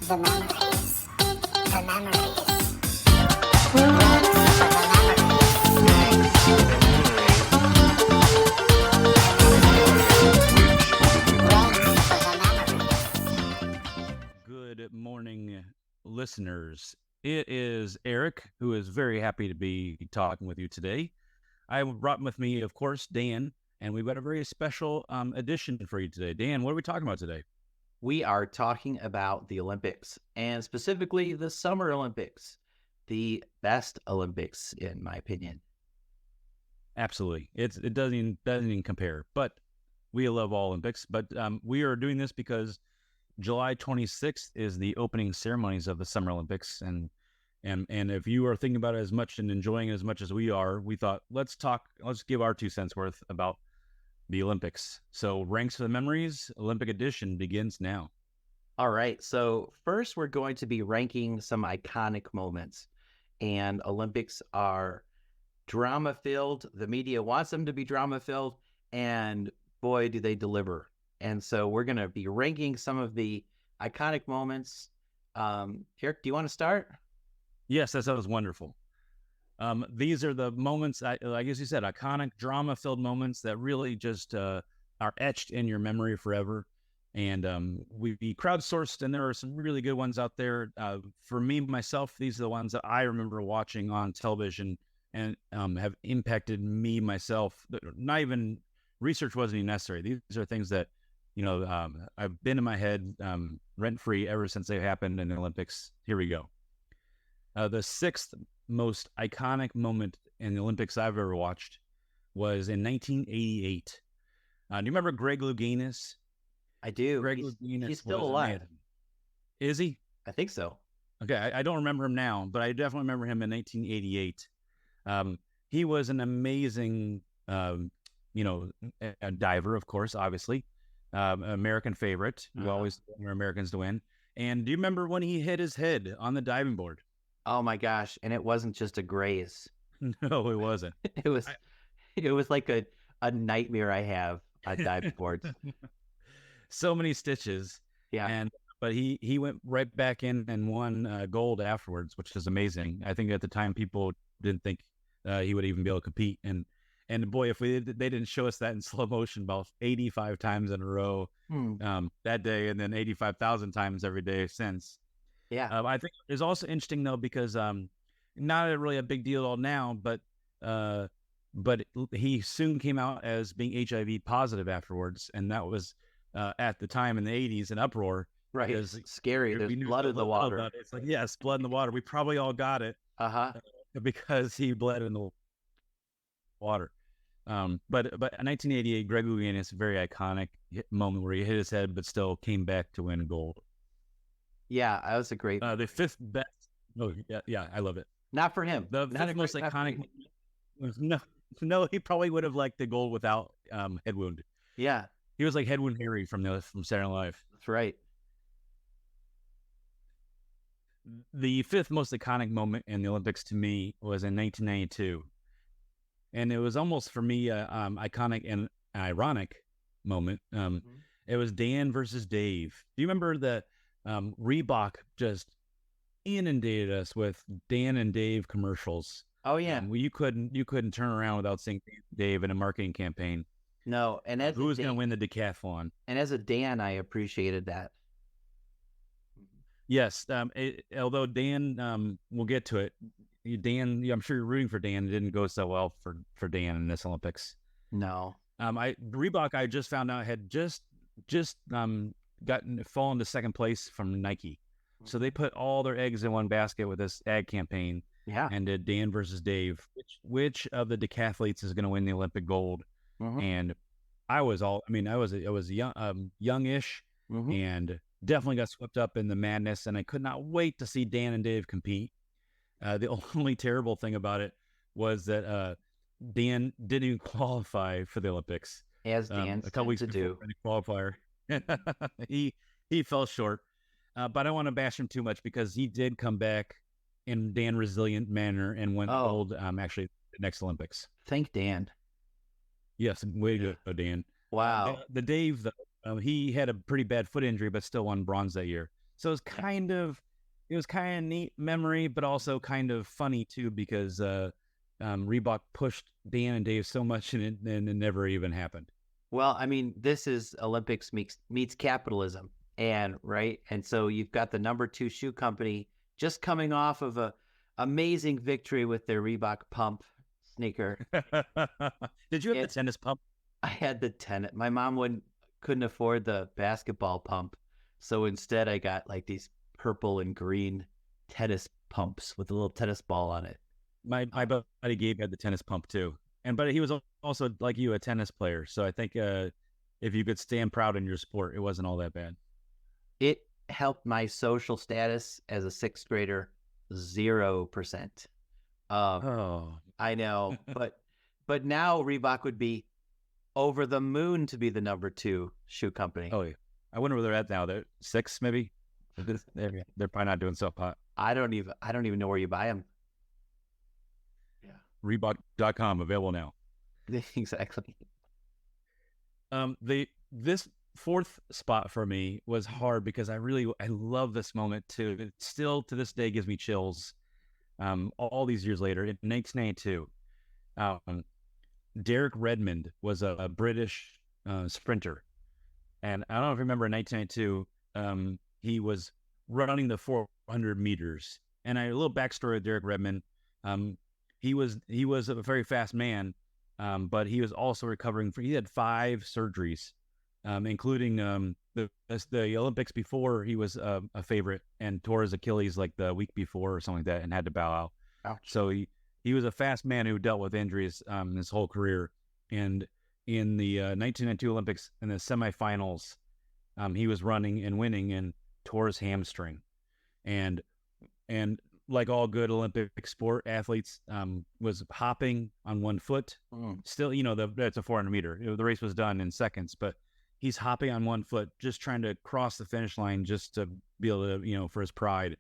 The memories. The memories. Ranks for the Good morning, listeners. It is Eric, who is very happy to be talking with you today. I brought with me, of course, Dan, and we've got a very special edition for you today. Dan, what are we talking about today? We are talking about the Olympics, and specifically the Summer Olympics, the best Olympics, in my opinion. Absolutely. It doesn't even compare, but we love all Olympics. But we are doing this because July 26th is the opening ceremonies of the Summer Olympics, and if you are thinking about it as much and enjoying it as much as we are, we thought let's give our 2 cents worth about the Olympics. So Ranks for the Memories Olympic edition begins now. All right, so first we're going to be ranking some iconic moments, and Olympics are drama-filled. The media wants them to be drama-filled, and boy, do they deliver. And so we're going to be ranking some of the iconic moments. Eric, do you want to start? Yes, that sounds wonderful. These are the moments, I guess you said, iconic, drama-filled moments that really just are etched in your memory forever. And we crowdsourced, and there are some really good ones out there. For me, myself, these are the ones that I remember watching on television and have impacted me myself. Not even research wasn't even necessary. These are things that, I've been in my head rent-free ever since they happened in the Olympics. Here we go. The sixth most iconic moment in the Olympics I've ever watched was in 1988. Do you remember Greg Louganis? I do. Louganis he's still alive. Amazing. Is he? I think so. Okay, I don't remember him now, but I definitely remember him in 1988. He was an amazing, a diver, of course, obviously. American favorite. We always want Americans to win. And do you remember when he hit his head on the diving board? Oh my gosh! And it wasn't just a graze. No, it wasn't. It was like a nightmare I have on diving boards. So many stitches. Yeah. But he went right back in and won gold afterwards, which is amazing. I think at the time people didn't think he would even be able to compete. And boy, if they didn't show us that in slow motion about 85 times in a row that day, and then 85,000 times every day since. Yeah. I think it's also interesting though, because not really a big deal at all now, but he soon came out as being HIV positive afterwards, and that was at the time in the 80s an uproar. Right. It's scary. There's blood in the water. It's like, yes, blood in the water. We probably all got it because he bled in the water. But in 1988, Greg Louganis, a very iconic moment where he hit his head, but still came back to win gold. Yeah, that was a great. The fifth best. Oh yeah, I love it. Not for him. The fifth most iconic. No, he probably would have liked the gold without head wound. Yeah, he was like Head Wound Harry from Saturday Night Live. That's right. The fifth most iconic moment in the Olympics to me was in 1992, and it was almost for me iconic and ironic moment. It was Dan versus Dave. Do you remember that? Reebok just inundated us with Dan and Dave commercials. Oh yeah, you couldn't turn around without seeing Dave in a marketing campaign. No, and as who was going to win the decathlon? And as a Dan, I appreciated that. Yes, although Dan, we'll get to it. Dan, I'm sure you're rooting for Dan. It didn't go so well for Dan in this Olympics. No. Reebok, I just found out, had just fallen to second place from Nike. So they put all their eggs in one basket with this ad campaign. Yeah. And did Dan versus Dave. Which of the decathletes is going to win the Olympic gold? And I was youngish and definitely got swept up in the madness, and I could not wait to see Dan and Dave compete. The only terrible thing about it was that Dan didn't even qualify for the Olympics. As Dan a couple weeks before the qualifier. he fell short, but I don't want to bash him too much because he did come back in Dan resilient manner and went gold actually the next Olympics. Thank Dan. Yes, way to go, Dan. Wow. The Dave, he had a pretty bad foot injury, but still won bronze that year. So it was kind of neat memory, but also kind of funny too, because Reebok pushed Dan and Dave so much and it never even happened. Well, I mean, this is Olympics meets capitalism, and right, and so you've got the number 2 shoe company just coming off of a amazing victory with their Reebok Pump sneaker. Did you have the It- tennis pump? I had the tennis. My mom couldn't afford the basketball pump, so instead I got like these purple and green tennis pumps with a little tennis ball on it. My buddy Gabe had the tennis pump too, but he was also like you, a tennis player. So I think if you could stand proud in your sport, it wasn't all that bad. It helped my social status as a 6th grader 0%. Oh, I know, but now Reebok would be over the moon to be the number 2 shoe company. oh yeah. I wonder where they're at now. They're 6 maybe. They're probably not doing so hot. I don't even know where you buy them. Yeah, Reebok.com available now. exactly. This fourth spot for me was hard because I love this moment too. It still to this day gives me chills. All these years later, in 1992, Derek Redmond was a British sprinter, and I don't know if you remember in 1992, he was running the 400 meters. And a little backstory of Derek Redmond, he was a very fast man, but he was also recovering he had 5 surgeries, including the Olympics before he was a favorite and tore his Achilles like the week before or something like that and had to bow out. Ouch. So he was a fast man who dealt with injuries his whole career. And in the 1992 Olympics in the semifinals, he was running and winning and tore his hamstring. And like all good Olympic sport athletes, was hopping on one foot. Still, it's a 400 meter. The race was done in seconds, but he's hopping on one foot, just trying to cross the finish line just to be able to, for his pride.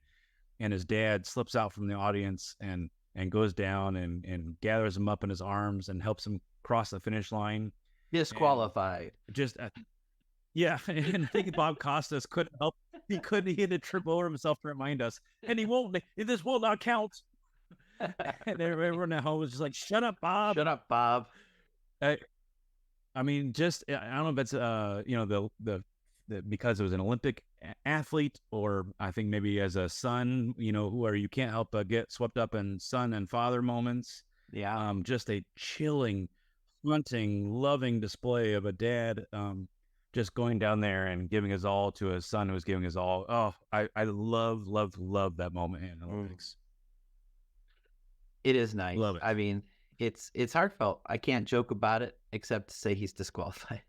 And his dad slips out from the audience and goes down and gathers him up in his arms and helps him cross the finish line. Disqualified. Yeah, and I think Bob Costas couldn't help. He had to trip over himself to remind us, and this will not count. And everyone at home was just like, "Shut up, Bob! Shut up, Bob!" I mean, I don't know if it's the because it was an Olympic athlete, or I think maybe as a son, where you can't help but get swept up in son and father moments. Yeah. Just a chilling, haunting, loving display of a dad. Just going down there and giving his all to his son who was giving his all. Oh, I love that moment in Olympics. It is nice. Love it. I mean, it's heartfelt. I can't joke about it except to say he's disqualified.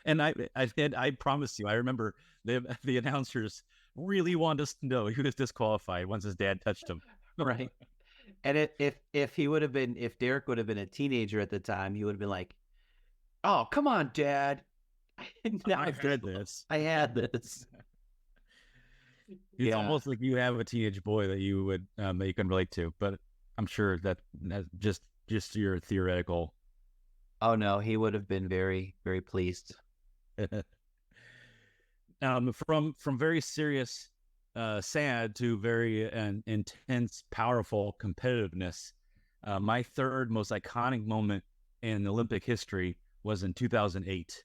And I promise you, I remember the announcers really wanted us to know he was disqualified once his dad touched him. Right. And if Derek would have been a teenager at the time, he would have been like, "Oh, come on, Dad! I've had this. I had this." It's almost like you have a teenage boy that you would that you can relate to, but I'm sure that's just your theoretical. Oh no, he would have been very, very pleased. From very serious, sad to very intense, powerful competitiveness. My third most iconic moment in Olympic history was in 2008.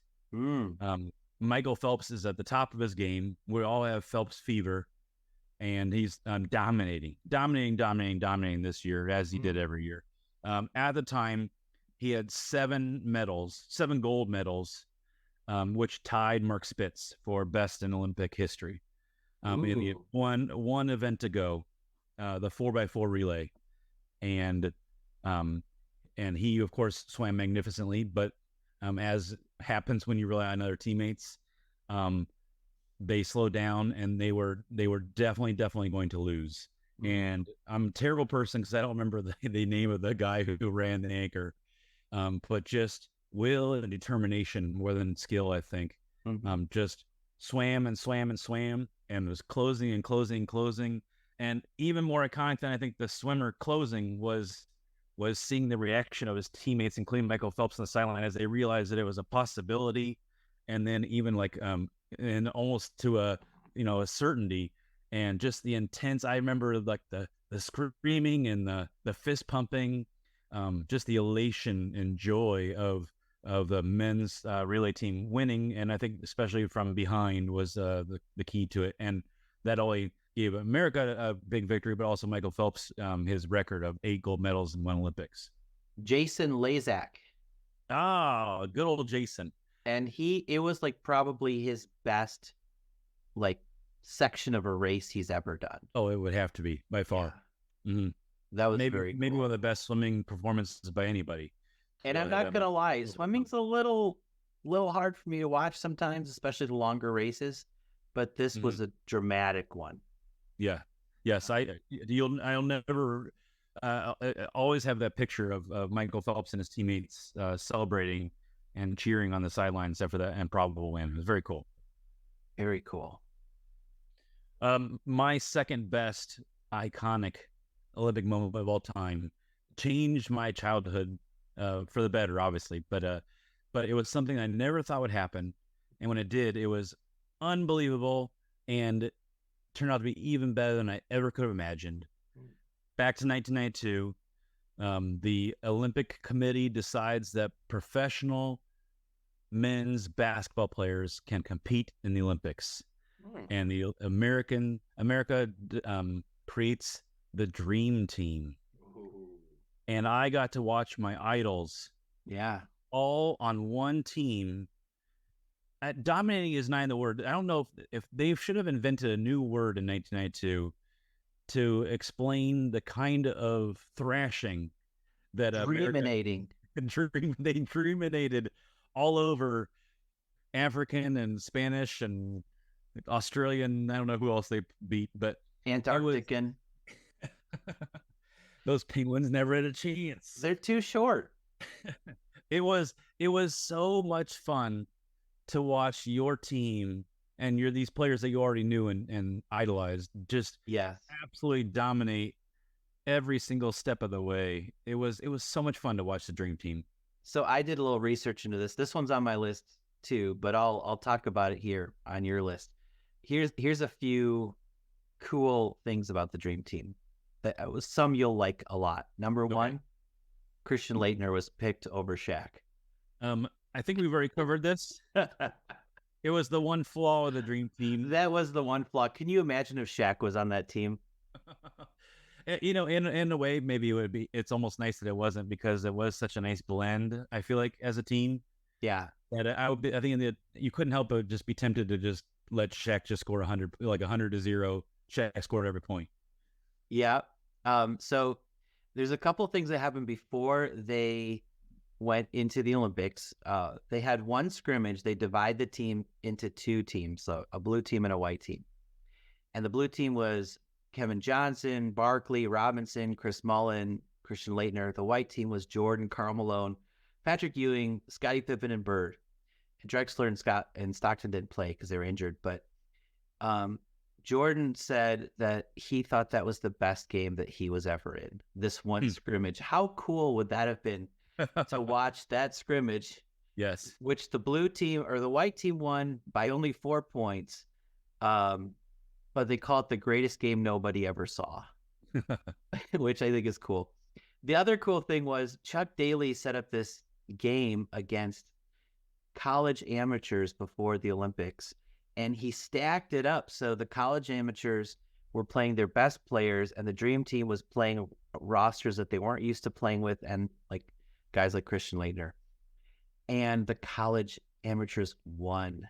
Michael Phelps is at the top of his game. We all have Phelps fever, and he's dominating this year as he did every year. At the time, he had 7 gold medals, which tied Mark Spitz for best in Olympic history. He had one event to go, the 4x4 relay, and he of course swam magnificently, but as happens when you rely on other teammates, they slowed down and they were definitely going to lose. And I'm a terrible person because I don't remember the name of the guy who ran the anchor, but just will and determination more than skill, I think. Just swam and was closing. And even more iconic than I think the swimmer closing was seeing the reaction of his teammates, including Michael Phelps on the sideline, as they realized that it was a possibility. And then even and almost to a a certainty, and just the intense. I remember like the screaming and the fist pumping, just the elation and joy of the men's relay team winning, and I think especially from behind was the key to it, and that only gave America a big victory, but also Michael Phelps his record of 8 gold medals in one Olympics. Jason Lazak. Ah, good old Jason. And it was like probably his best like section of a race he's ever done. Oh, it would have to be by far. Yeah. Mm-hmm. That was maybe cool. one of the best swimming performances by anybody. And I'm not gonna lie, swimming's a little hard for me to watch sometimes, especially the longer races. But this was a dramatic one. Yeah. Yes. I'll never always have that picture of Michael Phelps and his teammates celebrating and cheering on the sidelines after that improbable win. It was very cool. Very cool. My second best iconic Olympic moment of all time changed my childhood for the better, obviously, but it was something I never thought would happen, and when it did, it was unbelievable and turned out to be even better than I ever could have imagined. Back to 1992, the Olympic Committee decides that professional men's basketball players can compete in the Olympics, and the America creates the Dream Team. And I got to watch my idols, all on one team. Dominating is not the word. I don't know if they should have invented a new word in 1992 to explain the kind of thrashing that they dreaminated all over African and Spanish and Australian. I don't know who else they beat, but Antarctican. Those penguins never had a chance. They're too short. It was so much fun to watch your team and these players that you already knew and idolized just absolutely dominate every single step of the way. It was so much fun to watch the Dream Team. So I did a little research into this. This one's on my list too, but I'll talk about it here on your list. Here's a few cool things about the Dream Team. That was some you'll like a lot. Number one, Christian Laettner was picked over Shaq. I think we've already covered this. It was the one flaw of the Dream Team. That was the one flaw. Can you imagine if Shaq was on that team? In a way, maybe it would be. It's almost nice that it wasn't, because it was such a nice blend, I feel like, as a team. Yeah. That I think you couldn't help but just be tempted to just let Shaq just score 100, like 100-0. Shaq scored every point. Yeah. So there's a couple of things that happened before they went into the Olympics. They had one scrimmage. They divide the team into two teams, so a blue team and a white team. And the blue team was Kevin Johnson, Barkley, Robinson, Chris Mullin, Christian Laettner. The white team was Jordan, Karl Malone, Patrick Ewing, Scottie Pippen, and Bird. And Drexler and Stockton didn't play because they were injured, but Jordan said that he thought that was the best game that he was ever in, this one scrimmage. How cool would that have been to watch that scrimmage? Yes. Which the blue team or the white team won by only 4 points. But they call it the greatest game nobody ever saw, which I think is cool. The other cool thing was Chuck Daly set up this game against college amateurs before the Olympics, and he stacked it up. So the college amateurs were playing their best players, and the Dream Team was playing rosters that they weren't used to playing with, and like guys like Christian Laettner. And the college amateurs won.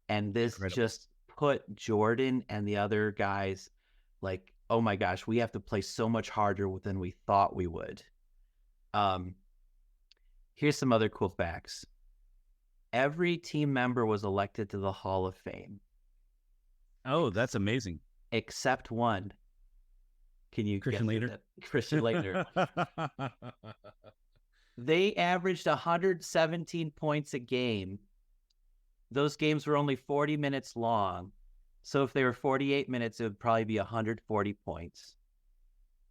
And this just put Jordan and the other guys like, oh my gosh, we have to play so much harder than we thought we would. Here's some other cool facts. Every team member was elected to the Hall of Fame. Oh, that's amazing. Except one. Can you Christian Laettner? Christian Laettner. They averaged 117 points a game. Those games were only 40 minutes long. So if they were 48 minutes, it would probably be 140 points.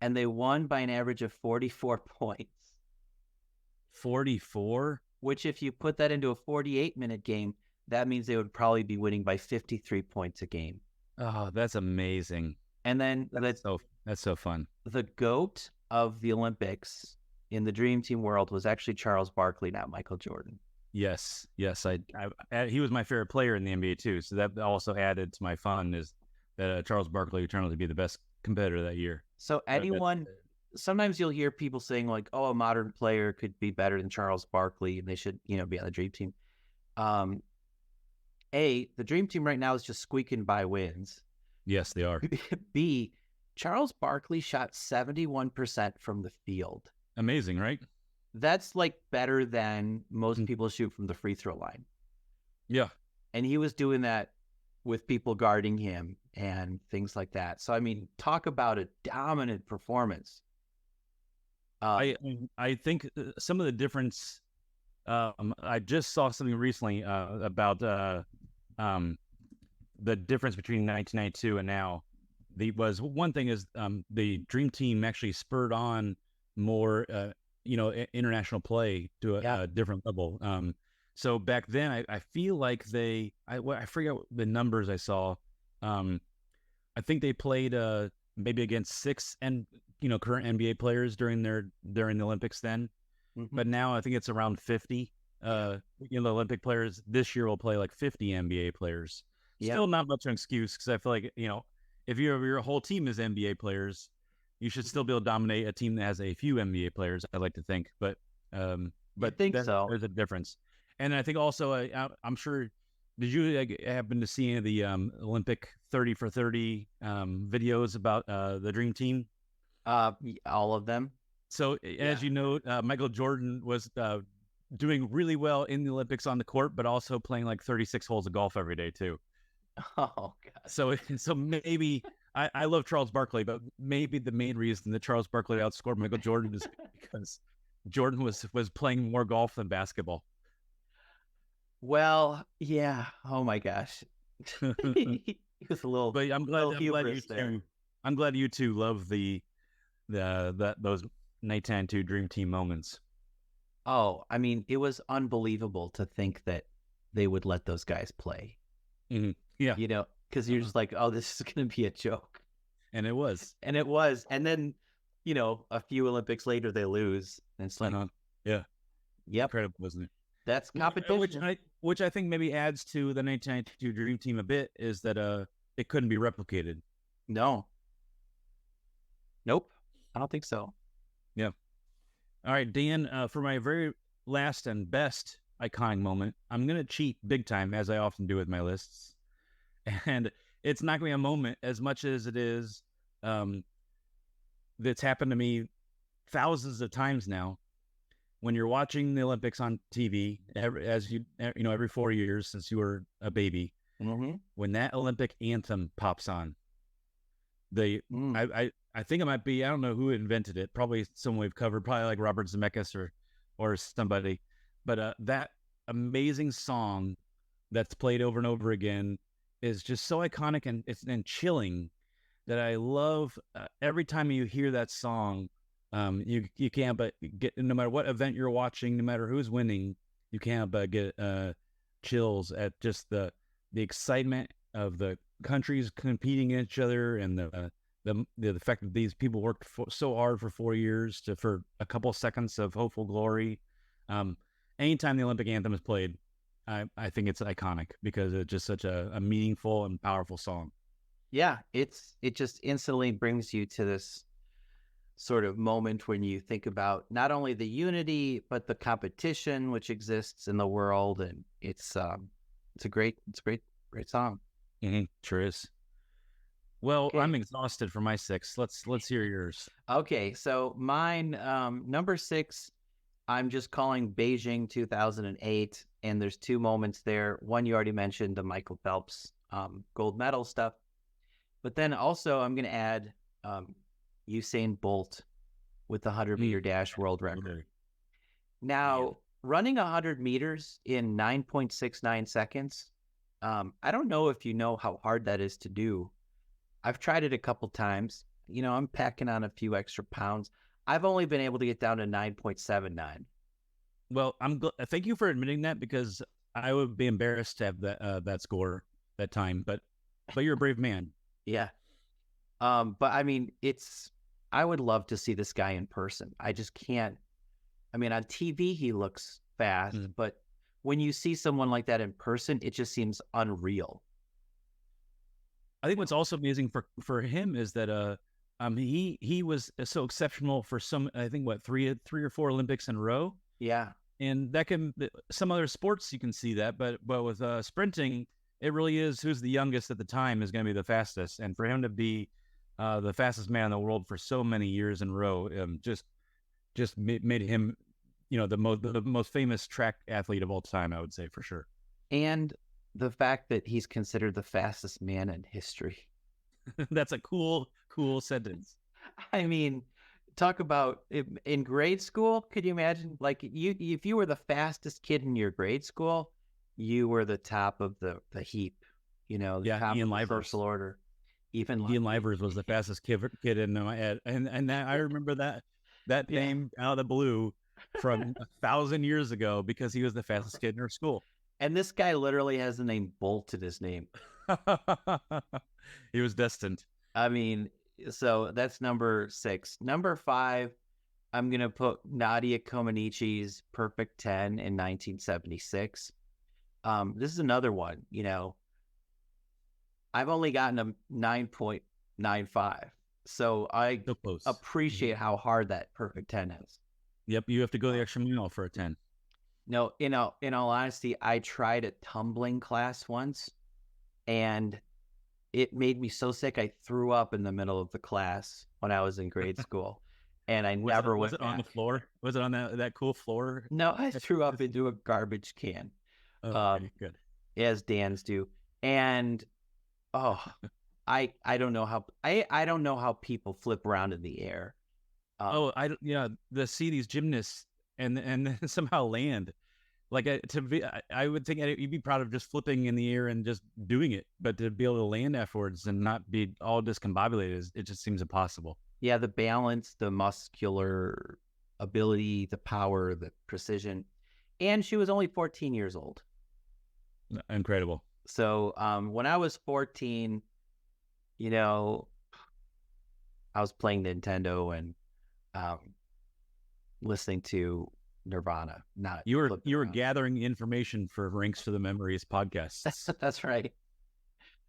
And they won by an average of 44 points. 44? Which, if you put that into a 48-minute game, that means they would probably be winning by 53 points a game. Oh, that's amazing. And then That's so fun. the GOAT of the Olympics in the Dream Team world was actually Charles Barkley, not Michael Jordan. Yes, yes. He was my favorite player in the NBA too. So that also added to my fun is that Charles Barkley turned out to be the best competitor that year. So sometimes you'll hear people saying like, "Oh, a modern player could be better than Charles Barkley, and they should, be on the Dream Team." The Dream Team right now is just squeaking by wins. Yes, they are. B, Charles Barkley shot 71% from the field. Amazing, right? That's like better than most people shoot from the free throw line. Yeah. And he was doing that with people guarding him and things like that. So, I mean, talk about a dominant performance. I think some of the difference. I just saw something recently about the difference between 1992 and now. One thing is the Dream Team actually spurred on more international play to a different level. So back then, I feel like I forget the numbers I saw. I think they played maybe against 6 and current NBA players during the Olympics then, but now I think it's around 50. The Olympic players this year will play like 50 NBA players. Still not much of an excuse because I feel like if your whole team is NBA players, you should still be able to dominate a team that has a few NBA players. I like to think, but so. There's a difference, and I think also I'm sure. Did you happen to see any of the Olympic 30 for 30 videos about the Dream Team? All of them. So as you know, Michael Jordan was doing really well in the Olympics on the court, but also playing like 36 holes of golf every day too. Oh God. So maybe I love Charles Barkley, but maybe the main reason that Charles Barkley outscored Michael Jordan is because Jordan was playing more golf than basketball. Well, yeah. Oh my gosh. He was a little. But I'm glad you two love those 1992 Dream Team moments. Oh, I mean, it was unbelievable to think that they would let those guys play. Mm-hmm. Yeah, because you're just like, oh, this is going to be a joke, and it was. And then, a few Olympics later they lose, and it's like, yeah, yep, incredible, wasn't it? That's competition. Which I think maybe adds to the 1992 Dream Team a bit is that it couldn't be replicated. No. Nope. I don't think so. Yeah. All right, Dan, for my very last and best iconic moment, I'm going to cheat big time, as I often do with my lists. And it's not going to be a moment as much as it is that's happened to me thousands of times now. When you're watching the Olympics on TV, every 4 years since you were a baby, when that Olympic anthem pops on, I think it might be, I don't know who invented it, probably someone we've covered, probably like Robert Zemeckis or somebody, but that amazing song that's played over and over again is just so iconic and chilling that I love. Every time you hear that song, you can't but get, no matter what event you're watching, no matter who's winning, you can't but get chills at just the excitement of the countries competing against each other, and the fact that these people worked so hard for 4 years for a couple seconds of hopeful glory. Anytime the Olympic anthem is played, I think it's iconic because it's just such a meaningful and powerful song. Yeah, it just instantly brings you to this sort of moment when you think about not only the unity but the competition which exists in the world, and it's a great song. Mm-hmm. Sure is. Well, okay. I'm exhausted for my 6. Let's hear yours. Okay, so mine, number 6, I'm just calling Beijing 2008, and there's 2 moments there. One you already mentioned, the Michael Phelps gold medal stuff, but then also I'm going to add Usain Bolt with the 100-meter dash world record. Now, running 100 meters in 9.69 seconds, I don't know if you know how hard that is to do. I've tried it a couple times. I'm packing on a few extra pounds. I've only been able to get down to 9.79. Well, thank you for admitting that, because I would be embarrassed to have that score that time. But but you're a brave man. Yeah. But I mean, I would love to see this guy in person. I just can't. I mean, on TV, he looks fast, Mm. but when you see someone like that in person, it just seems unreal. I think what's also amazing for him is that he was so exceptional for I think three or four Olympics in a row. Yeah. And that can, some other sports you can see that, but with sprinting, it really is who's the youngest at the time is going to be the fastest. And for him to be the fastest man in the world for so many years in a row, just made him, the most famous track athlete of all time, I would say, for sure. And the fact that he's considered the fastest man in history. That's a cool sentence. I mean, talk about in grade school. Could you imagine, like, if you were the fastest kid in your grade school, you were the top of the heap. The top Ian of the Livers. social order. Ian Livers was the fastest kid in my head, and I remember that name out of the blue from 1,000 years ago because he was the fastest kid in our school. And this guy literally has the name Bolt in his name. He was destined. I mean, so that's number 6. Number 5, I'm going to put Nadia Comaneci's Perfect 10 in 1976. This is another one, I've only gotten a 9.95. So I appreciate how hard that Perfect 10 is. Yep, you have to go the extra mile for a 10. No, in all honesty, I tried a tumbling class once, and it made me so sick I threw up in the middle of the class when I was in grade school, and I never went back. Was it on the floor? Was it on that cool floor? No, I threw up into a garbage can. Okay, good. As Dan's do, and I don't know how I don't know how people flip around in the air. To see these gymnasts and then somehow land. Like I would think you'd be proud of just flipping in the air and just doing it, but to be able to land afterwards and not be all discombobulated, it just seems impossible. Yeah, the balance, the muscular ability, the power, the precision, and she was only 14 years old. Incredible. So when I was 14, I was playing Nintendo and listening to Nirvana. You were gathering information for Ranks for the Memories podcasts. That's right.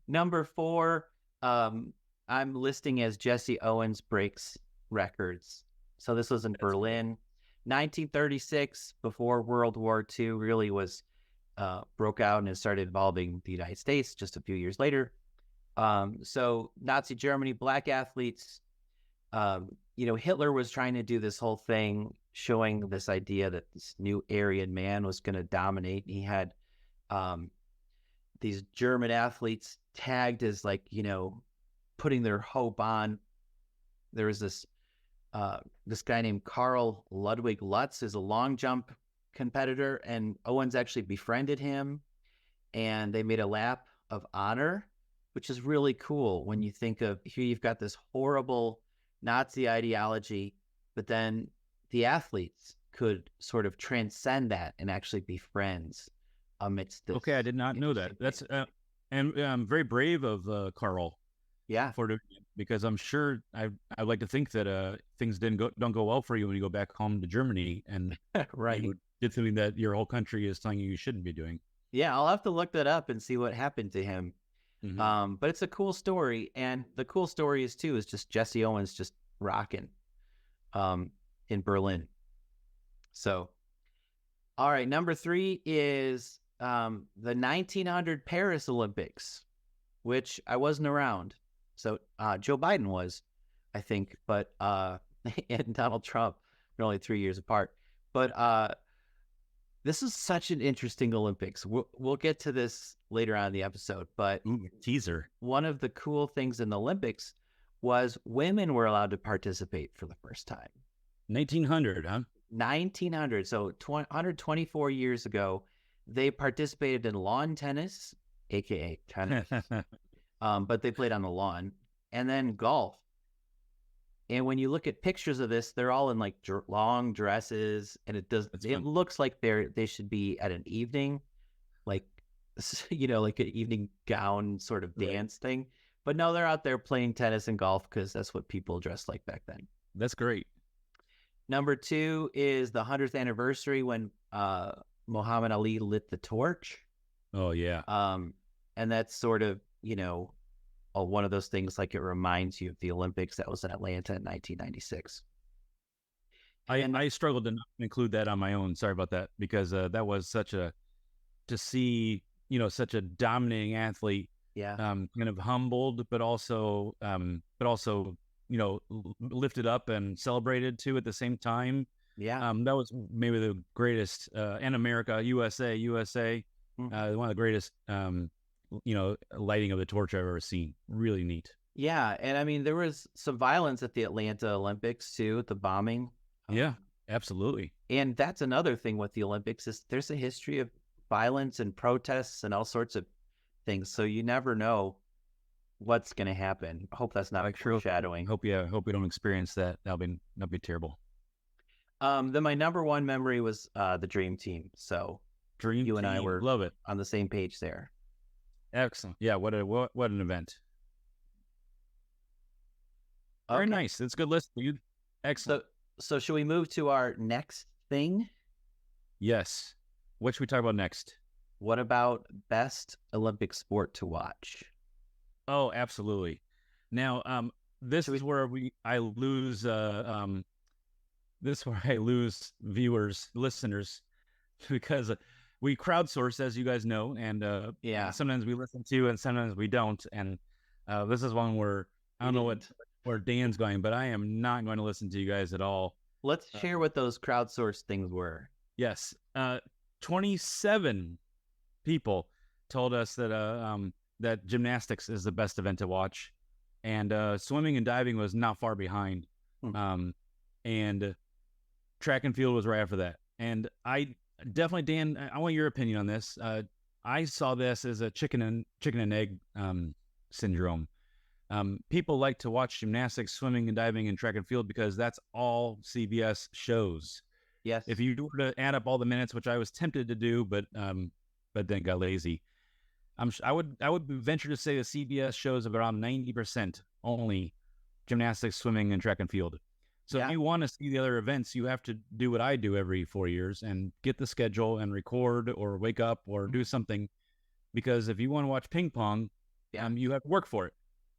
Number 4, I'm listing as Jesse Owens breaks records. So this was in Berlin, 1936, before World War II really was broke out and it started involving the United States just a few years later. So Nazi Germany, black athletes. Hitler was trying to do this whole thing showing this idea that this new Aryan man was going to dominate. He had these German athletes tagged as putting their hope on. There was this guy named Karl Ludwig Lutz is a long jump competitor, and Owens actually befriended him, and they made a lap of honor, which is really cool when you think of here you've got this horrible Nazi ideology, but then the athletes could sort of transcend that and actually be friends amidst this. Okay, I did not know that. That's and very brave of Karl. Yeah, for doing it, because I'm sure I'd like to think that things don't go well for you when you go back home to Germany and right. You did something that your whole country is telling you shouldn't be doing. Yeah, I'll have to look that up and see what happened to him. Mm-hmm. But it's a cool story, and the cool story is just Jesse Owens just rocking in Berlin. So, all right, number 3 is the 1900 Paris Olympics, which I wasn't around. So Joe Biden was, I think, but and Donald Trump are only 3 years apart. But this is such an interesting Olympics. We'll get to this later on in the episode, but teaser. One of the cool things in the Olympics was women were allowed to participate for the first time. 1900, huh? 1900. So 124 years ago, they participated in lawn tennis, aka tennis, but they played on the lawn, and then golf. And when you look at pictures of this, they're all in long dresses, and it looks like they should be at an evening, like like an evening gown sort of Right. dance thing. But no, they're out there playing tennis and golf because that's what people dressed like back then. That's great. Number 2 is the 100th anniversary when Muhammad Ali lit the torch. Oh yeah. And that's sort of, one of those things like it reminds you of the Olympics that was in Atlanta in 1996. I struggled to not include that on my own. Sorry about that, because that was to see, such a dominating athlete, Yeah. kind of humbled, but also, lifted up and celebrated too at the same time. Yeah. That was maybe the greatest, in America, USA, one of the greatest, lighting of the torch I've ever seen. Really neat. Yeah. And I mean, there was some violence at the Atlanta Olympics too, the bombing. Yeah, absolutely. And that's another thing with the Olympics is there's a history of violence and protests and all sorts of things. So you never know what's going to happen. I hope that's not foreshadowing. Hope we don't experience that. That'll be terrible. Then my number 1 memory was the Dream Team. So you and I were love it on the same page there. Excellent. Yeah, what an event. Very nice. It's a good list, dude. Excellent. So should we move to our next thing? Yes. What should we talk about next? What about best Olympic sport to watch? Oh, absolutely. Now, this is where I lose viewers, listeners, because we crowdsource, as you guys know, and sometimes we listen to and sometimes we don't. And this is one where I don't know where Dan's going, but I am not going to listen to you guys at all. Let's share what those crowdsourced things were. Yes. 27 people told us that that gymnastics is the best event to watch, and swimming and diving was not far behind. And track and field was right after that. And I definitely, Dan, I want your opinion on this. I saw this as a chicken and egg syndrome. People like to watch gymnastics, swimming and diving, and track and field because that's all CBS shows. Yes. If you were to add up all the minutes, which I was tempted to do, but then got lazy, I would venture to say the CBS shows around 90% only gymnastics, swimming, and track and field. So if you want to see the other events, you have to do what I do every 4 years and get the schedule and record or wake up or do something. Because if you want to watch ping pong, you have to work for it.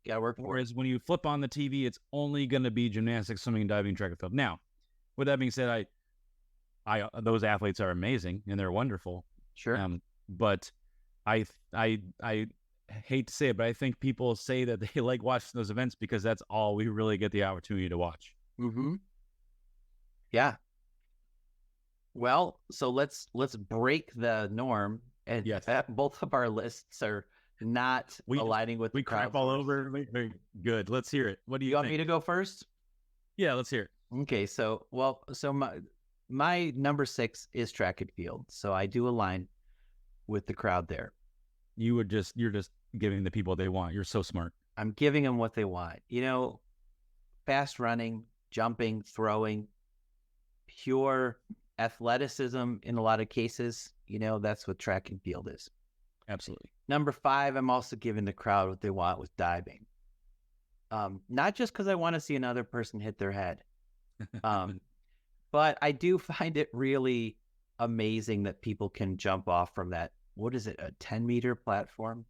Yeah, work for it. Whereas when you flip on the TV, it's only going to be gymnastics, swimming, diving, track and field. Now, with that being said, I those athletes are amazing and they're wonderful. Sure. But I hate to say it, but I think people say that they like watching those events because that's all we really get the opportunity to watch. Mm-hmm. Yeah. Well, so let's break the norm, and both of our lists are not aligning with. We crap all over. Very good. Let's hear it. What do you want me to go first? Yeah, let's hear it. Okay. So my number 6 is track and field. So I do align with the crowd there. You're just giving the people what they want. You're so smart. I'm giving them what they want. Fast running, jumping, throwing, pure athleticism in a lot of cases. That's what track and field is. Absolutely. Number 5, I'm also giving the crowd what they want with diving. Not just because I want to see another person hit their head. But I do find it really amazing that people can jump off from that. What is it? A 10-meter platform?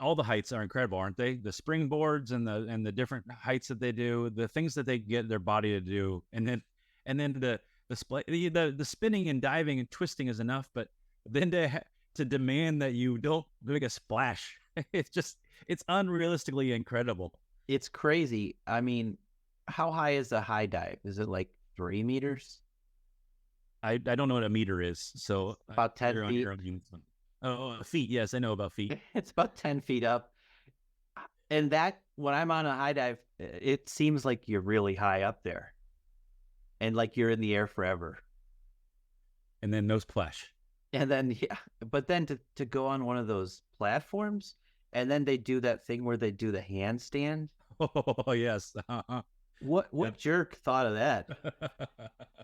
All the heights are incredible, aren't they? The springboards and the different heights that they do, the things that they get their body to do, and then the spinning and diving and twisting is enough, but then to demand that you don't make a splash, it's unrealistically incredible. It's crazy. I mean, how high is a high dive? Is it like 3 meters? I don't know what a meter is, so about 10 feet. Feet. Yes, I know about feet. It's about 10 feet up. And that, when I'm on a high dive, it seems like you're really high up there. And like you're in the air forever. And then no splash. And then, but then to go on one of those platforms, and then they do that thing where they do the handstand. Oh, yes. What jerk thought of that?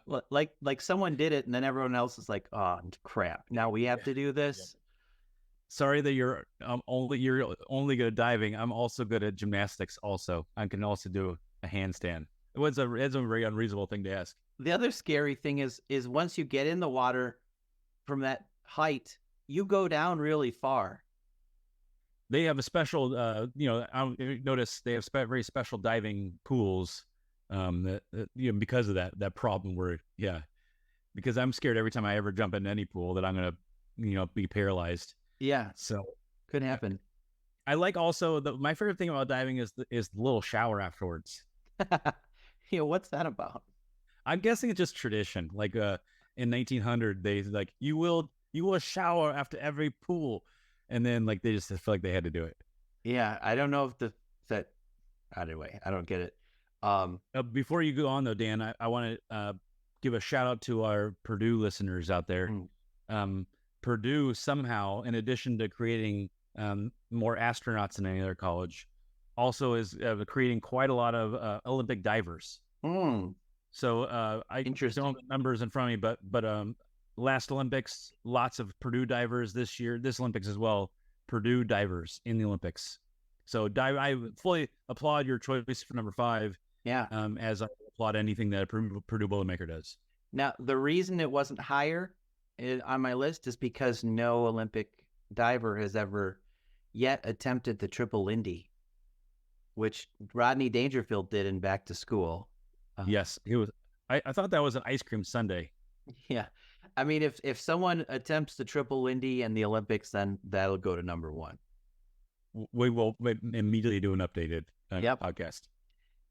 Like someone did it, and then everyone else is like, "Oh, crap! Now we have to do this." sorry that you're only good at diving. I'm also good at gymnastics. Also, I can also do a handstand. It's a very unreasonable thing to ask. The other scary thing is once you get in the water from that height, you go down really far. They have a special, I notice they have very special diving pools, because of that problem where, because I'm scared every time I ever jump into any pool that I'm gonna, be paralyzed. Yeah, So could happen. I like also my favorite thing about diving is the little shower afterwards. What's that about? I'm guessing it's just tradition. Like in 1900, they like you will shower after every pool, and then like they just feel like they had to do it. Yeah, I don't know if that. Anyway, I don't get it. Before you go on though, Dan, I want to give a shout out to our Purdue listeners out there. Purdue somehow, in addition to creating more astronauts than any other college, also is creating quite a lot of Olympic divers. So I don't have the numbers in front of me, but last Olympics, lots of Purdue divers this year, this Olympics as well, Purdue divers in the Olympics. So I fully applaud your choice for number 5. Yeah. As I applaud anything that a Purdue Boilermaker does. Now, the reason it wasn't higher on my list is because no Olympic diver has ever yet attempted the triple Lindy, which Rodney Dangerfield did in Back to School. Yes, it was. I thought that was an ice cream sundae. Yeah. I mean, if someone attempts the triple Lindy in the Olympics, then that'll go to number 1. We will immediately do an updated podcast.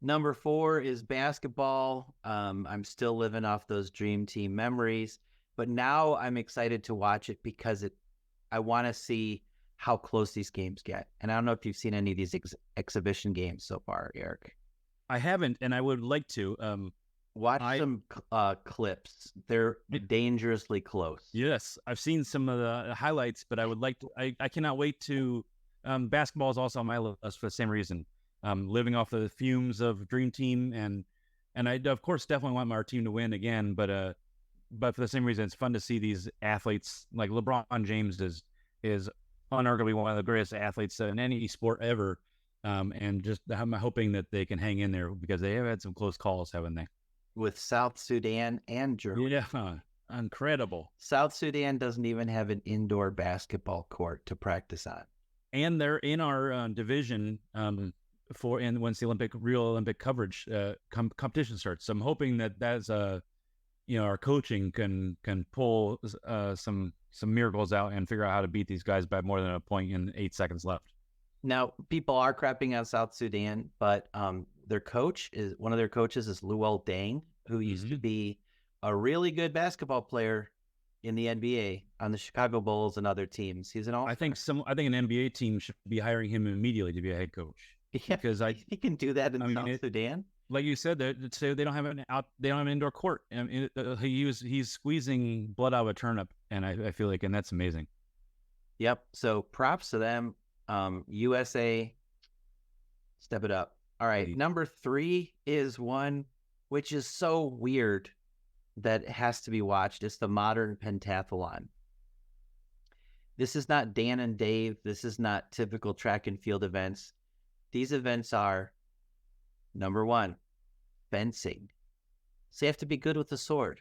Number 4 is basketball. I'm still living off those dream team memories, but now I'm excited to watch it because I want to see how close these games get. And I don't know if you've seen any of these exhibition games so far, Eric. I haven't, and I would like to. Watch some clips. They're dangerously close. Yes, I've seen some of the highlights, but I would like to. I cannot wait to. Basketball is also on my list for the same reason. Living off the fumes of Dream Team, and I of course definitely want our team to win again. But for the same reason, it's fun to see these athletes like LeBron James is unarguably one of the greatest athletes in any sport ever. And just I'm hoping that they can hang in there because they have had some close calls, haven't they? With South Sudan and Germany. Yeah, incredible. South Sudan doesn't even have an indoor basketball court to practice on. And they're in our division once the real Olympic coverage competition starts. So I'm hoping that's our coaching can pull some miracles out and figure out how to beat these guys by more than a point in 8 seconds left. Now, people are crapping on South Sudan, but one of their coaches is Luol Deng, who used to be a really good basketball player in the NBA on the Chicago Bulls and other teams. He's an all. I think an NBA team should be hiring him immediately to be a head coach. Yeah, because he can do that in South Sudan. Like you said, they don't have an indoor court, and he's squeezing blood out of a turnip, and I feel like, and that's amazing. Yep. So props to them. USA, step it up. All right. Number 3 is one which is so weird that it has to be watched. It's the modern pentathlon. This is not Dan and Dave. This is not typical track and field events. These events are, number 1, fencing. So you have to be good with the sword.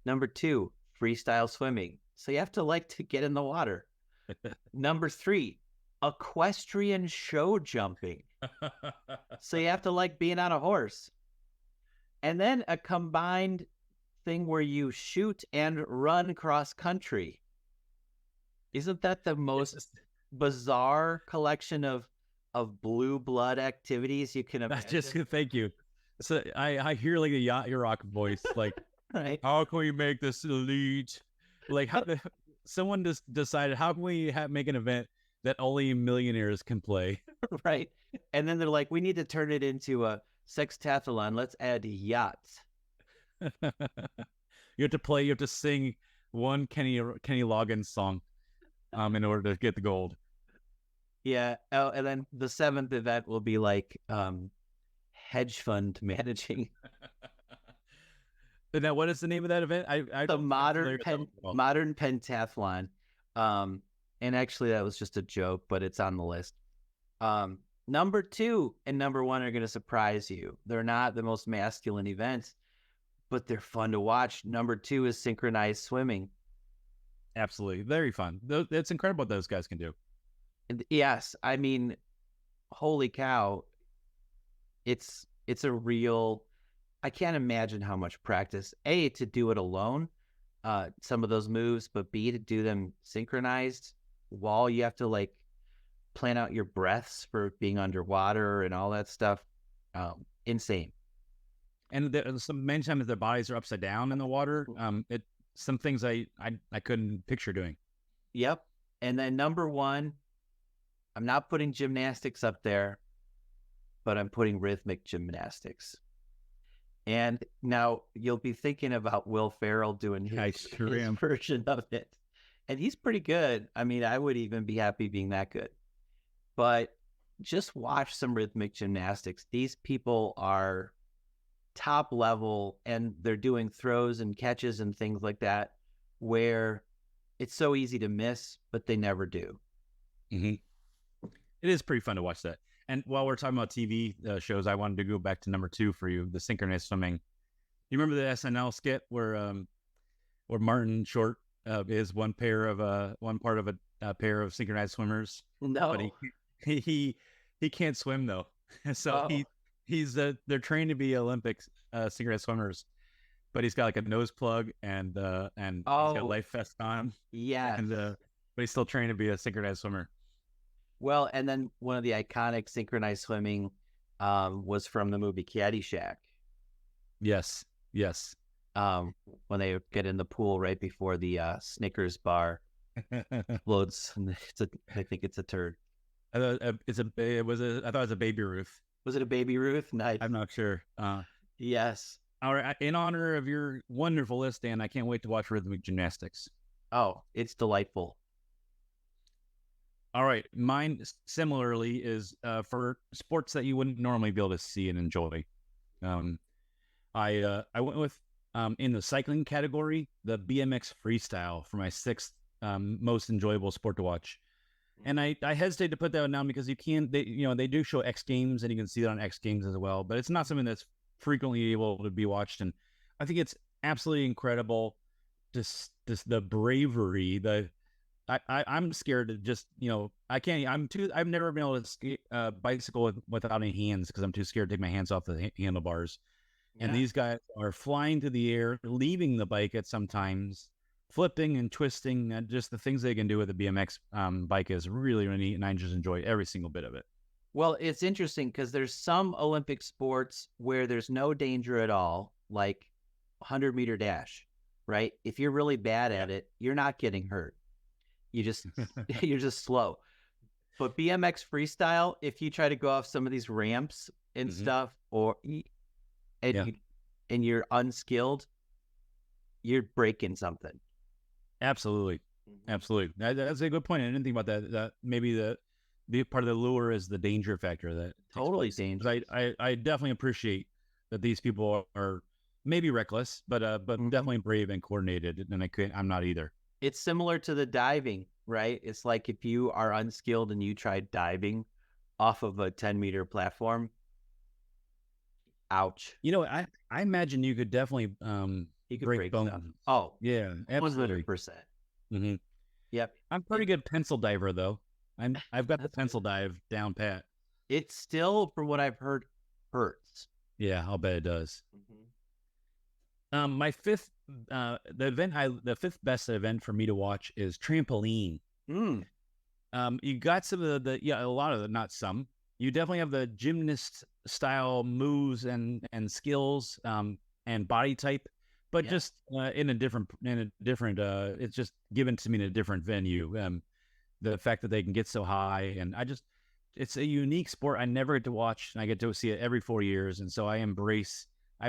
Number 2, freestyle swimming. So you have to like to get in the water. Number 3, equestrian show jumping. So you have to like being on a horse. And then a combined thing where you shoot and run cross country. Isn't that the most bizarre collection of blue blood activities you can imagine? Thank you. So I hear like a yacht rock voice, like, right? How can we make this elite? Like, someone just decided, how can we make an event that only millionaires can play? Right. And then they're like, we need to turn it into a sextathlon. Let's add yachts. You have to sing one Kenny Loggins song in order to get the gold. Yeah. Oh, and then the 7th event will be like hedge fund managing. Now, what is the name of that event? The modern pentathlon. And actually, that was just a joke, but it's on the list. Number 2 and number 1 are going to surprise you. They're not the most masculine events, but they're fun to watch. Number 2 is synchronized swimming. Absolutely. Very fun. It's incredible what those guys can do. And yes, I mean, holy cow. It's a real, I can't imagine how much practice, A, to do it alone, some of those moves, but B, to do them synchronized while you have to like plan out your breaths for being underwater and all that stuff. Insane. And many times their bodies are upside down in the water. Some things I couldn't picture doing. Yep. And then number 1, I'm not putting gymnastics up there, but I'm putting rhythmic gymnastics. And now you'll be thinking about Will Ferrell doing his version of it. And he's pretty good. I mean, I would even be happy being that good. But just watch some rhythmic gymnastics. These people are top level, and they're doing throws and catches and things like that where it's so easy to miss, but they never do. Mm-hmm. It is pretty fun to watch that. And while we're talking about TV shows, I wanted to go back to number 2 for you, the synchronized swimming. You remember the SNL skit where Martin Short is one part of a pair of synchronized swimmers? No, but he can't swim though. So they're trained to be Olympic synchronized swimmers, but he's got like a nose plug and he's got a life vest on. Yeah, but he's still trained to be a synchronized swimmer. Well, and then one of the iconic synchronized swimming was from the movie Caddyshack. Yes. When they get in the pool right before the Snickers bar explodes. I think it's a turd. I thought it was a Baby Ruth. Was it a Baby Ruth? Nice. I'm not sure. Yes. All right. In honor of your wonderful list, Dan, I can't wait to watch rhythmic gymnastics. Oh, it's delightful. All right. Mine similarly is for sports that you wouldn't normally be able to see and enjoy. I went with in the cycling category, the BMX freestyle for my 6th most enjoyable sport to watch. And I hesitate to put that one down because they do show X Games and you can see that on X Games as well, but it's not something that's frequently able to be watched. And I think it's absolutely incredible. Just the bravery, I'm scared to just, I've never been able to bicycle without any hands because I'm too scared to take my hands off the handlebars. Yeah. And these guys are flying to the air, leaving the bike at sometimes, flipping and twisting. Just the things they can do with the BMX bike is really, really neat. And I just enjoy every single bit of it. Well, it's interesting because there's some Olympic sports where there's no danger at all, like 100-meter dash, right? If you're really bad at it, you're not getting hurt. You're just slow. But BMX freestyle, if you try to go off some of these ramps and stuff, and you're unskilled, you're breaking something. Absolutely. That's a good point. I didn't think about that. That maybe the part of the lure is the danger factor that totally dangerous. I definitely appreciate that these people are maybe reckless, but definitely brave and coordinated. And I'm not either. It's similar to the diving, right? It's like if you are unskilled and you try diving off of a 10-meter platform, ouch. I imagine you could definitely you could break bones. Stuff. Oh, yeah, absolutely. 100%. Mm-hmm. Yep. I'm pretty good pencil diver though. I've got the pencil dive down pat. It still, from what I've heard, hurts. Yeah, I'll bet it does. My 5th, the 5th best event for me to watch is trampoline. You got some of a lot of not some. You definitely have the gymnast style moves and skills and body type, but just in a different. It's just given to me in a different venue. The fact that they can get so high, and it's a unique sport. I never get to watch, and I get to see it every 4 years, and so I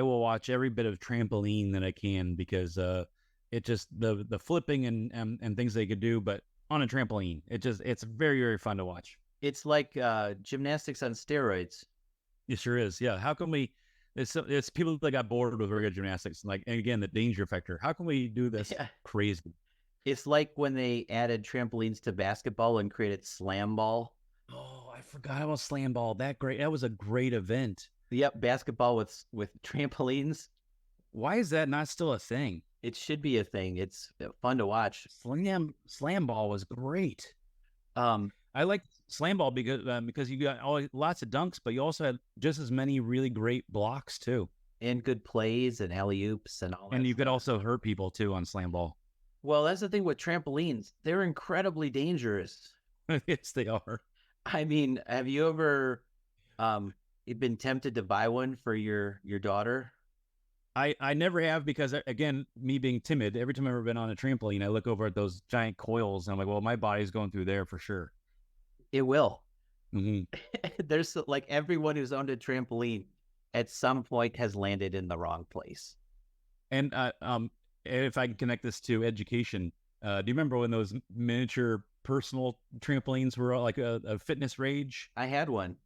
will watch every bit of trampoline that I can because it just the flipping and things they could do, but on a trampoline, it's very, very fun to watch. It's like gymnastics on steroids. It sure is. Yeah. How can we? It's people that got bored with regular gymnastics, and again the danger factor. How can we do this crazy? It's like when they added trampolines to basketball and created slam ball. Oh, I forgot about slam ball. That was a great event. Yep, basketball with trampolines. Why is that not still a thing? It should be a thing. It's fun to watch. Slam ball was great. Um, I like slam ball because you got lots of dunks, but you also had just as many really great blocks too. and good plays and alley oops and all that. And you could stuff. also hurt people too on slam ball. Well, that's the thing with trampolines. They're incredibly dangerous. Yes, they are. I mean, have you ever been tempted to buy one for your daughter? I never have because again, me being timid, every time I've ever been on a trampoline, I look over at those giant coils and I'm like, well, my body's going through there for sure. It will. Mm-hmm. There's like everyone who's owned a trampoline at some point has landed in the wrong place. And if I can connect this to education, do you remember when those miniature personal trampolines were like a fitness rage? I had one.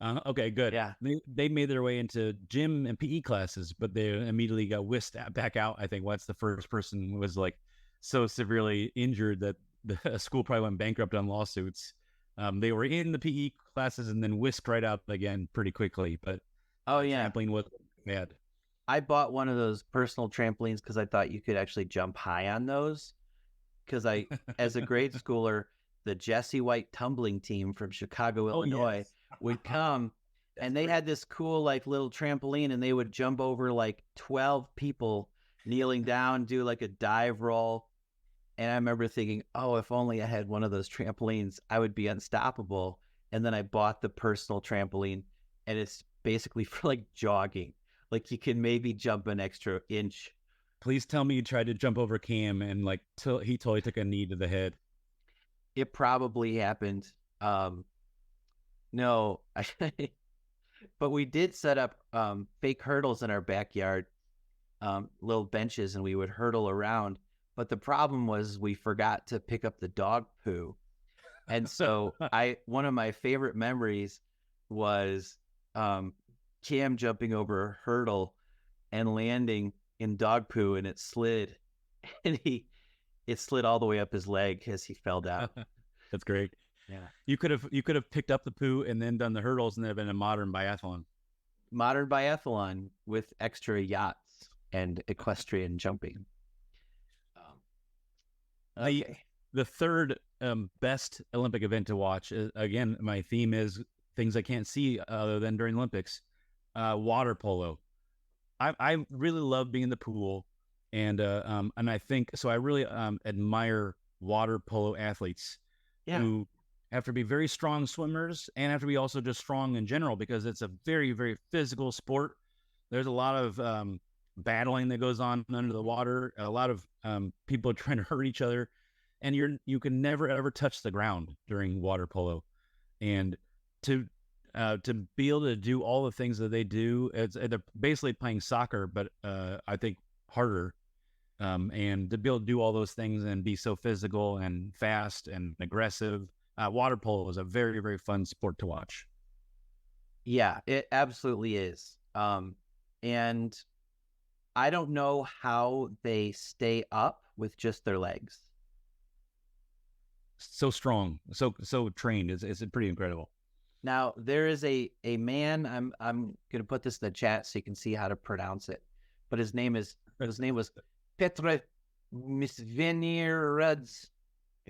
Okay, good. Yeah. They made their way into gym and PE classes, but they immediately got whisked back out. I think once the first person was like so severely injured that the school probably went bankrupt on lawsuits. They were in the PE classes and then whisked right out again pretty quickly. But Oh yeah. trampoline was bad. I bought one of those personal trampolines because I thought you could actually jump high on those. Because as a grade schooler, the Jesse White tumbling team from Chicago, Illinois, yes. would come, and they had this cool like little trampoline, and they would jump over like 12 people kneeling down, do like a dive roll. And I remember thinking, oh, if only I had one of those trampolines, I would be unstoppable. And then I bought the personal trampoline, and it's basically for like jogging. Like you can maybe jump an extra inch. Please tell me you tried to jump over Cam and like he totally took a knee to the head. It probably happened. No, but we did set up fake hurdles in our backyard, little benches, and we would hurdle around. But the problem was we forgot to pick up the dog poo. And so one of my favorite memories was Cam jumping over a hurdle and landing in dog poo, and it slid, and it slid all the way up his leg as he fell down. That's great. Yeah. You could have picked up the poo and then done the hurdles and then been a modern biathlon. Modern biathlon with extra yachts and equestrian jumping. Okay. The third best Olympic event to watch, again, my theme is things I can't see other than during Olympics. Water polo. I really love being in the pool, and I think so. I really admire water polo athletes who have to be very strong swimmers and have to be also just strong in general because it's a very, very physical sport. There's a lot of battling that goes on under the water. A lot of people trying to hurt each other, and you can never ever touch the ground during water polo. And to be able to do all the things that they do, they're basically playing soccer, but I think harder. And to be able to do all those things and be so physical and fast and aggressive, water polo is a very, very fun sport to watch. Yeah, it absolutely is. And I don't know how they stay up with just their legs. So strong, so trained. It's pretty incredible. Now there is a man. I'm gonna put this in the chat so you can see how to pronounce it. But his name was Petr Misvenirads,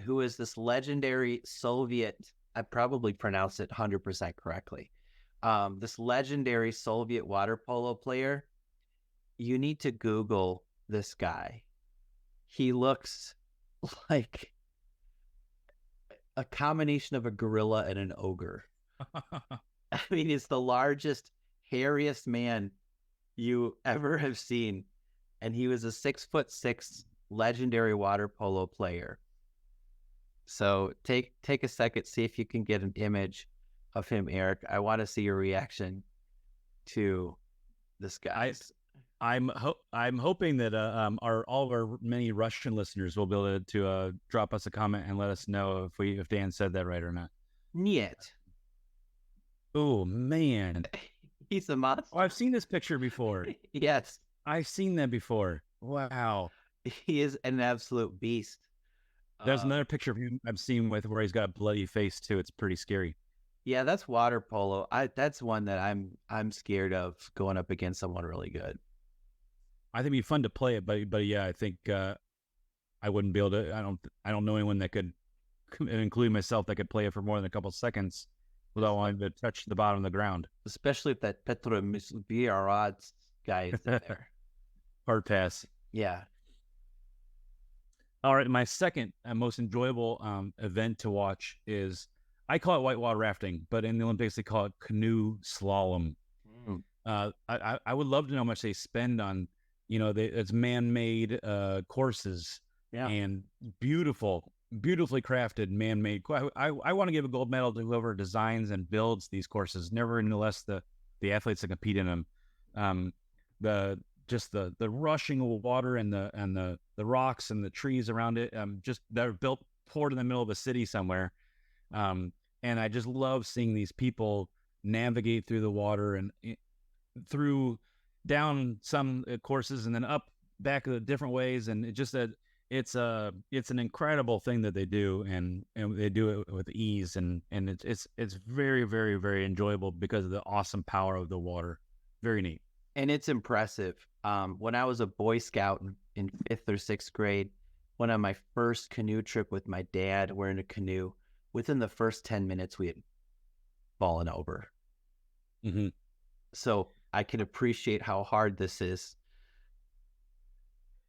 who is this legendary Soviet. I probably pronounced it 100% correctly. This legendary Soviet water polo player. You need to Google this guy. He looks like a combination of a gorilla and an ogre. I mean, he's the largest, hairiest man you ever have seen. And he was a 6'6" legendary water polo player. So take a second, see if you can get an image of him, Eric. I want to see your reaction to this guy. I'm hoping that all of our many Russian listeners will be able to drop us a comment and let us know if Dan said that right or not. Niet. Oh man, He's a monster. Oh, I've seen this picture before. Yes, I've seen that before. Wow, he is an absolute beast. There's Uh, another picture of him I've seen with where he's got a bloody face too. It's pretty scary. yeah, that's water polo. That's one that I'm scared of going up against someone really good. I think it'd be fun to play it, but yeah, I think I wouldn't be able to. I don't know anyone that could, including myself, that could play it for more than a couple seconds without wanting to touch the bottom of the ground. Especially if that Petro Musbiarad guy is in there. Hard pass. Yeah. All right, my second and most enjoyable event to watch is, I call it whitewater rafting, but in the Olympics they call it canoe slalom. Mm. I would love to know how much they spend on, it's man-made courses Yeah. and beautifully crafted man-made. I want to give a gold medal to whoever designs and builds these courses, nevertheless the athletes that compete in them. The rushing of water and the rocks and the trees around it, just they're poured in the middle of a city somewhere. And I just love seeing these people navigate through the water and through down some courses and then up back different ways. And it's an incredible thing that they do, and they do it with ease, and it's very, very, very enjoyable because of the awesome power of the water. Very neat. And it's impressive. When I was a Boy Scout in 5th or 6th grade, went on my first canoe trip with my dad. We're in a canoe. Within the first 10 minutes, we had fallen over. Mm-hmm. So I can appreciate how hard this is.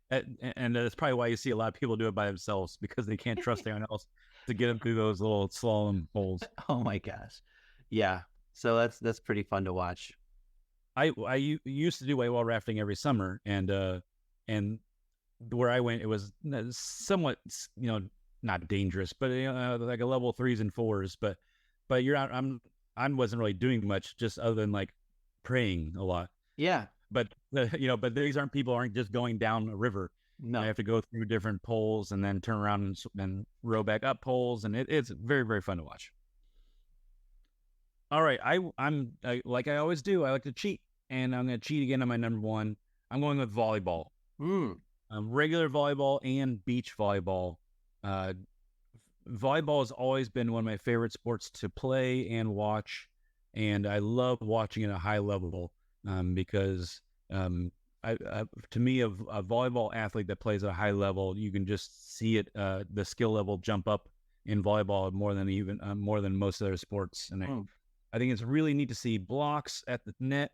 And that's probably why you see a lot of people do it by themselves, because they can't trust anyone else to get them through those little slalom holes. Oh my gosh. Yeah. So that's pretty fun to watch. I used to do whitewater rafting every summer, and where I went, it was somewhat, not dangerous, but like a level 3s and 4s. But you're not. I wasn't really doing much, just other than like praying a lot. Yeah. But but these people aren't just going down a river. No. They have to go through different poles and then turn around and row back up poles, and it's very, very fun to watch. All right, I'm like I always do. I like to cheat, and I'm going to cheat again on my number one. I'm going with volleyball. Regular volleyball and beach volleyball. Volleyball has always been one of my favorite sports to play and watch, and I love watching it at a high level, because to me, a volleyball athlete that plays at a high level, you can just see it, the skill level jump up in volleyball more than most other sports. And I think it's really neat to see blocks at the net.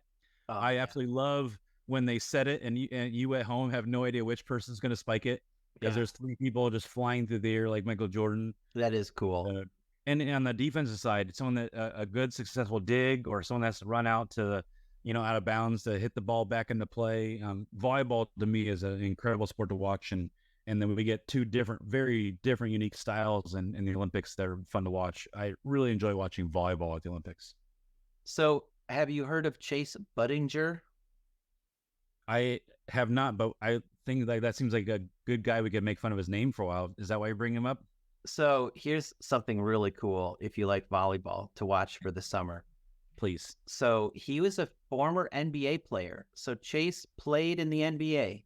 I absolutely love when they set it and you at home have no idea which person's going to spike it, because there's 3 people just flying through the air like Michael Jordan. That is cool. And on the defensive side, someone that a good successful dig, or someone that's to run out to out of bounds to hit the ball back into play. Volleyball to me is an incredible sport to watch, and then we get 2 very different, unique styles in the Olympics that are fun to watch. I really enjoy watching volleyball at the Olympics. So, have you heard of Chase Budinger? I have not, but I think like that seems like a good guy we could make fun of his name for a while. Is that why you bring him up? So here's something really cool if you like volleyball to watch for the summer. Please. So he was a former NBA player. So Chase played in the NBA.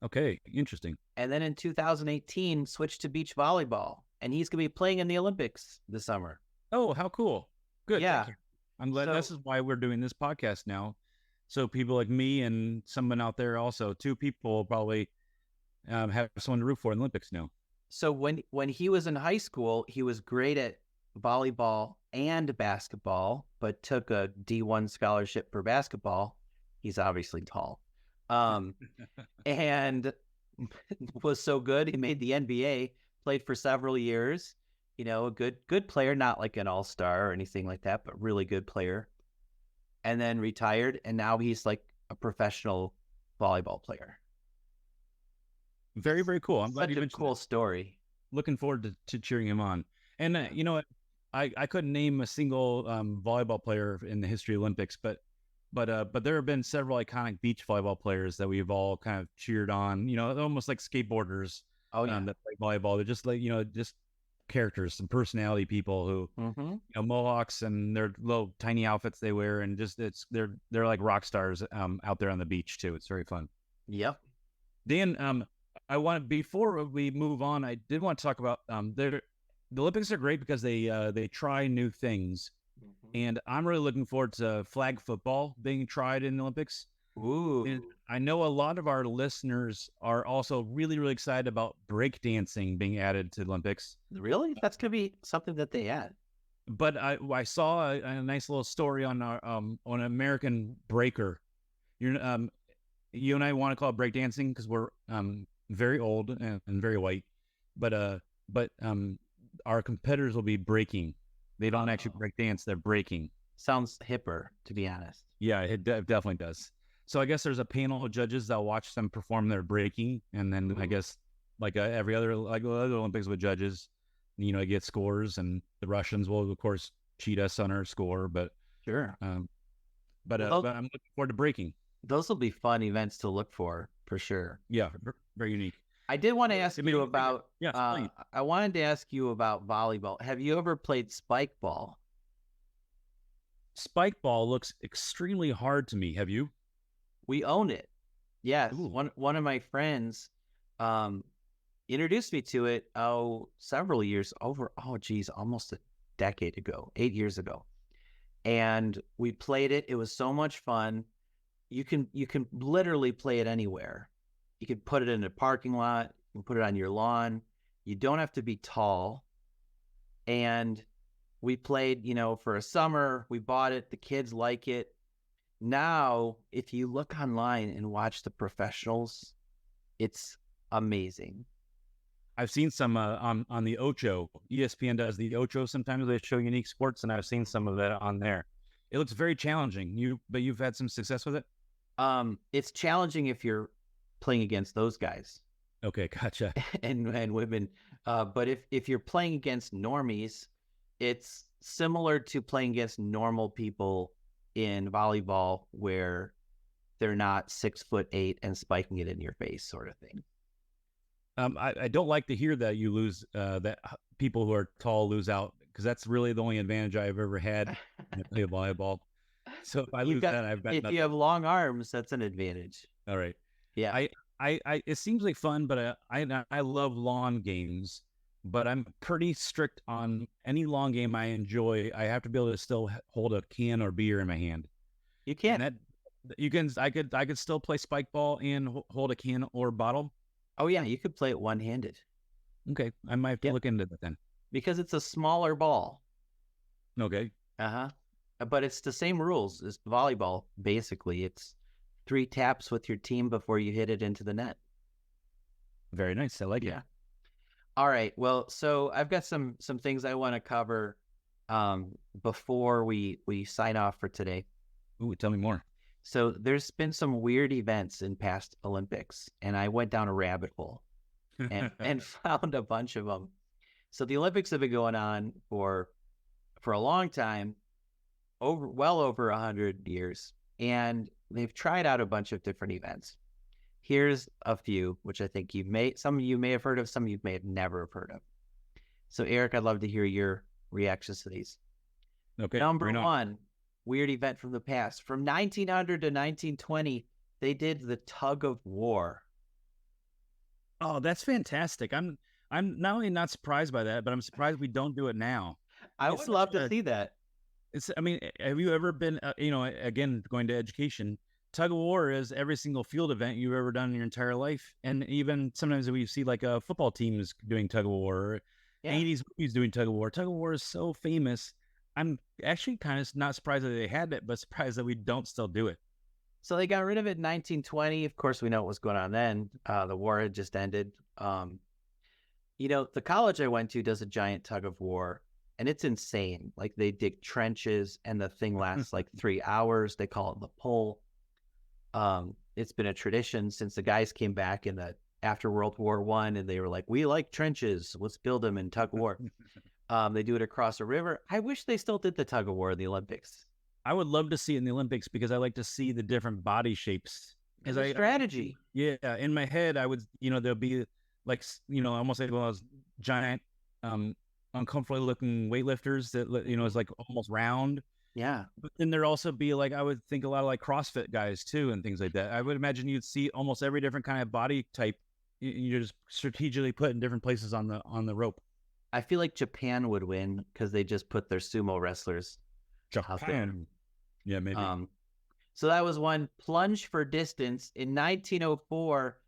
Okay, interesting. And then in 2018 switched to beach volleyball. And he's going to be playing in the Olympics this summer. Oh, how cool. Good. Yeah. Thank you. I'm glad this is why we're doing this podcast now. So people like me and someone out there also, 2 people probably have someone to root for in the Olympics now. So when he was in high school, he was great at volleyball and basketball, but took a D1 scholarship for basketball. He's obviously tall. And was so good, he made the NBA, played for several years. A good player, not like an all-star or anything like that, but really good player. And then retired, and now he's like a professional volleyball player. Very, very cool. I'm glad you mentioned cool story. Looking forward to cheering him on. And you know what? I couldn't name a single volleyball player in the history of Olympics, but there have been several iconic beach volleyball players that we've all kind of cheered on. Almost like skateboarders. Oh yeah, that play volleyball. They're just like just characters, some personality people who mohawks and their little tiny outfits they wear, and just they're like rock stars out there on the beach too. It's very fun. Yep. Dan, before we move on, I did want to talk about the Olympics are great because they try new things, and I'm really looking forward to flag football being tried in the Olympics. Ooh, And I know a lot of our listeners are also really, really excited about breakdancing being added to the Olympics. really? That's gonna be something that they add. But I saw a nice little story on an American breaker. You and I want to call it breakdancing because we're very old and very white, but our competitors will be breaking. They don't actually Oh. break dance; they're breaking. Sounds hipper, to be honest. Yeah, it definitely does. So I guess there's a panel of judges that'll watch them perform their breaking, and then I Ooh. guess like every other other Olympics with judges, get scores, and the Russians will of course cheat us on our score, Sure. um, Well, but I'm looking forward to breaking. those will be fun events to look for sure. Yeah, very unique. I did want to ask It made you me think about. yes, please. I wanted to ask you about volleyball. Have you ever played spike ball? Spike ball looks extremely hard to me. Have you? We own it. Yes, Ooh. one of my friends um, introduced me to it. Several years over. Oh, geez, almost a decade ago, 8 years ago, and we played it. It was so much fun. You can literally play it anywhere. You can put it in a parking lot. You can put it on your lawn. You don't have to be tall. And we played, for a summer. We bought it. The kids like it. Now, if you look online and watch the professionals, it's amazing. I've seen some on the Ocho. ESPN does the Ocho. Sometimes they show unique sports, and I've seen some of that on there. It looks very challenging. But you've had some success with it. It's challenging if you're playing against those guys Okay, gotcha. and women. But if you're playing against normies, it's similar to playing against normal people in volleyball where they're not 6'8" and spiking it in your face, sort of thing. I don't like to hear that you lose. That people who are tall lose out because that's really the only advantage I've ever had when I play volleyball. So if I lose that, I've got If nothing. you have long arms, that's an advantage. All right. Yeah. It seems like fun, but I love lawn games, but I'm pretty strict on any long game I enjoy. I have to be able to still hold a can or beer in my hand. You And can't. that I could still play spike ball and hold a can or bottle. Oh, yeah. You could play it one-handed Okay, I might have to Yeah. look into that then. because it's a smaller ball. Okay, Uh-huh. But it's the same rules as volleyball, basically. It's 3 taps with your team before you hit it into the net. very nice. I like it. Yeah. All right. Well, so I've got some things I want to cover before we sign off for today. Ooh, tell me more. So there's been some weird events in past Olympics, and I went down a rabbit hole and found a bunch of them. So the Olympics have been going on for a long time, well over 100 years, and they've tried out a bunch of different events. Here's a few, which I think some of you may have heard of, some of you may have never have heard of. So Eric, I'd love to hear your reactions to these. Okay, Number bring it on. one, weird event from the past. From 1900 to 1920, they did the tug of war. Oh, that's fantastic. I'm not only not surprised by that, but I'm surprised we don't do it now. I It's would such love to a- see that. I mean, have you ever been, again, going to education, tug of war is every single field event you've ever done in your entire life. And even sometimes we see like a football team is doing tug of war, or Yeah. 80s movies doing tug of war. Tug of war is so famous. I'm actually kind of not surprised that they had it, but surprised that we don't still do it. So they got rid of it in 1920. Of course, we know what was going on then. The war had just ended. The college I went to does a giant tug of war, and it's insane. Like they dig trenches, and the thing lasts like 3 hours. They call it the pull. It's been a tradition since the guys came back after World War I, and they were like, "We like trenches. Let's build them in tug of war." They do it across a river. I wish they still did the tug of war in the Olympics. I would love to see it in the Olympics because I like to see the different body shapes. As a strategy. Yeah, in my head, I would, there'll be like, almost like one of those giant, uncomfortable looking weightlifters that, is like almost round. Yeah. But then there'd also be like, I would think a lot of like CrossFit guys too and things like that. I would imagine you'd see almost every different kind of body type You're just strategically put in different places on the rope. I feel like Japan would win because they just put their sumo wrestlers out there. Japan. Yeah, maybe. So that was one. Plunge for distance in 1904.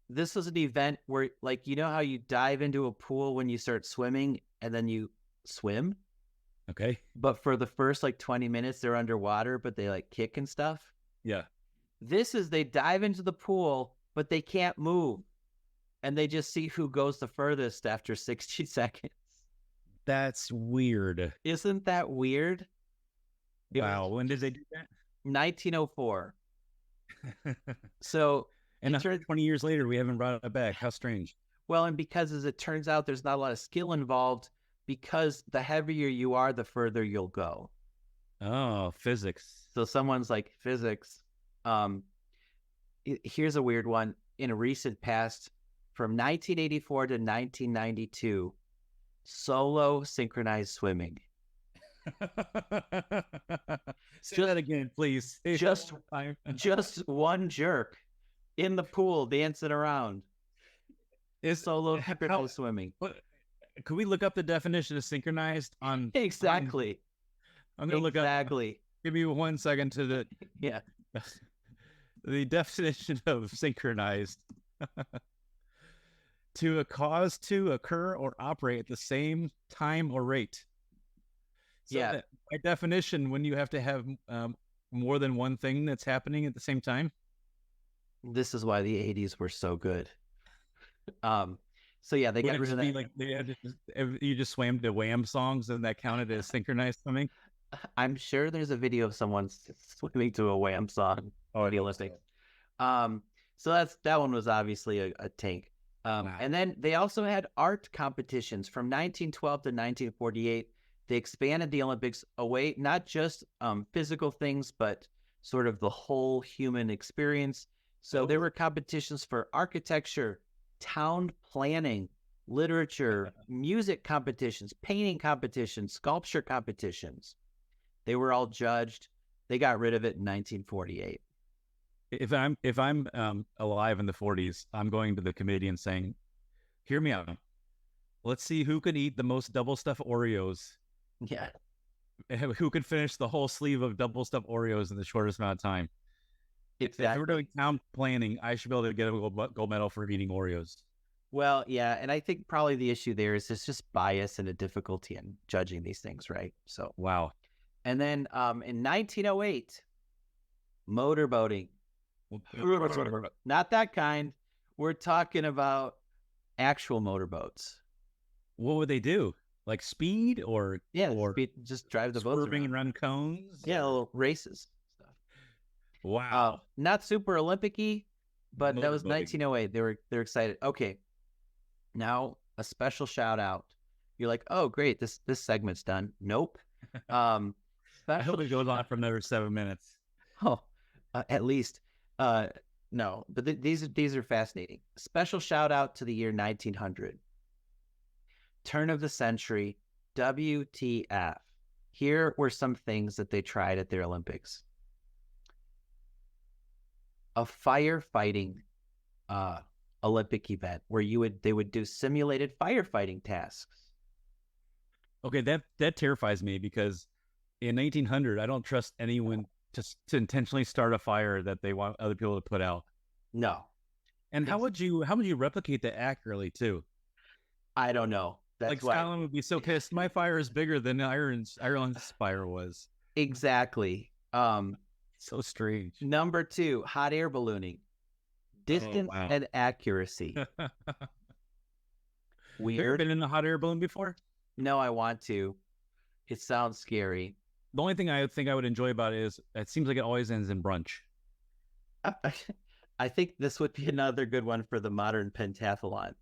This was an event where, like, you know how you dive into a pool when you start swimming and then you swim? Okay. But for the first like 20 minutes, they're underwater, but they like kick and stuff. Yeah. This is they dive into the pool, but they can't move. And they just see who goes the furthest after 60 seconds. That's weird. Isn't that weird? Wow. When did they do that? 1904. So, and 20 years later, we haven't brought it back. How strange. Well, and because as it turns out, there's not a lot of skill involved because the heavier you are, the further you'll go. Oh, physics. So someone's like, physics. Here's a weird one. In a recent past, from 1984 to 1992, solo synchronized swimming. Say that again, please. Just one jerk in the pool dancing around. Is solo synchronized swimming. Could we look up the definition of synchronized on exactly? I'm gonna look up. Exactly. Give me 1 second to the yeah. The definition of synchronized. To a cause to occur or operate at the same time or rate. So yeah. By definition, when you have to have more than one thing that's happening at the same time. This is why the 80s were so good. So yeah, they got rid of that. Like you just swam to Wham songs and that counted as synchronized swimming. I'm sure there's a video of someone swimming to a Wham song. Oh, the Olympics. So that one was obviously a tank. Wow. And then they also had art competitions from 1912 to 1948. They expanded the Olympics away, not just physical things, but sort of the whole human experience. So there were competitions for architecture, town planning, literature, music competitions, painting competitions, sculpture competitions. They were all judged. They got rid of it in 1948. If I'm alive in the 40s, I'm going to the committee and saying, "Hear me out. Let's see who can eat the most double stuffed Oreos. Yeah. Who can finish the whole sleeve of double stuffed Oreos in the shortest amount of time." Exactly. If we're doing town planning, I should be able to get a gold medal for eating Oreos. Well, yeah, and I think probably the issue there is it's just bias and a difficulty in judging these things, right? So wow. And then in 1908, motorboating. Not that kind. We're talking about actual motorboats. What would they do? Like speed or just drive the boats around cones? Yeah, little races stuff. Wow. Not super Olympic-y, but that was 1908. They're excited. Okay. Now a special shout out. You're like, oh great, this segment's done. Nope. I hope it goes on for another 7 minutes. Oh, at least. No, but these are fascinating. Special shout out to the year 1900. Turn of the century, WTF. Here were some things that they tried at their Olympics. A firefighting Olympic event where they would do simulated firefighting tasks. Okay, that terrifies me because in 1900, I don't trust anyone to intentionally start a fire that they want other people to put out. No. And how would you replicate that accurately too? I don't know. That's why Scotland would be so pissed. My fire is bigger than Ireland's fire was. Exactly. So strange. Number 2, hot air ballooning. Distance and accuracy. Weird. Have you ever been in a hot air balloon before? No, I want to. It sounds scary. The only thing I think I would enjoy about it is it seems like it always ends in brunch. I think this would be another good one for the modern pentathlon.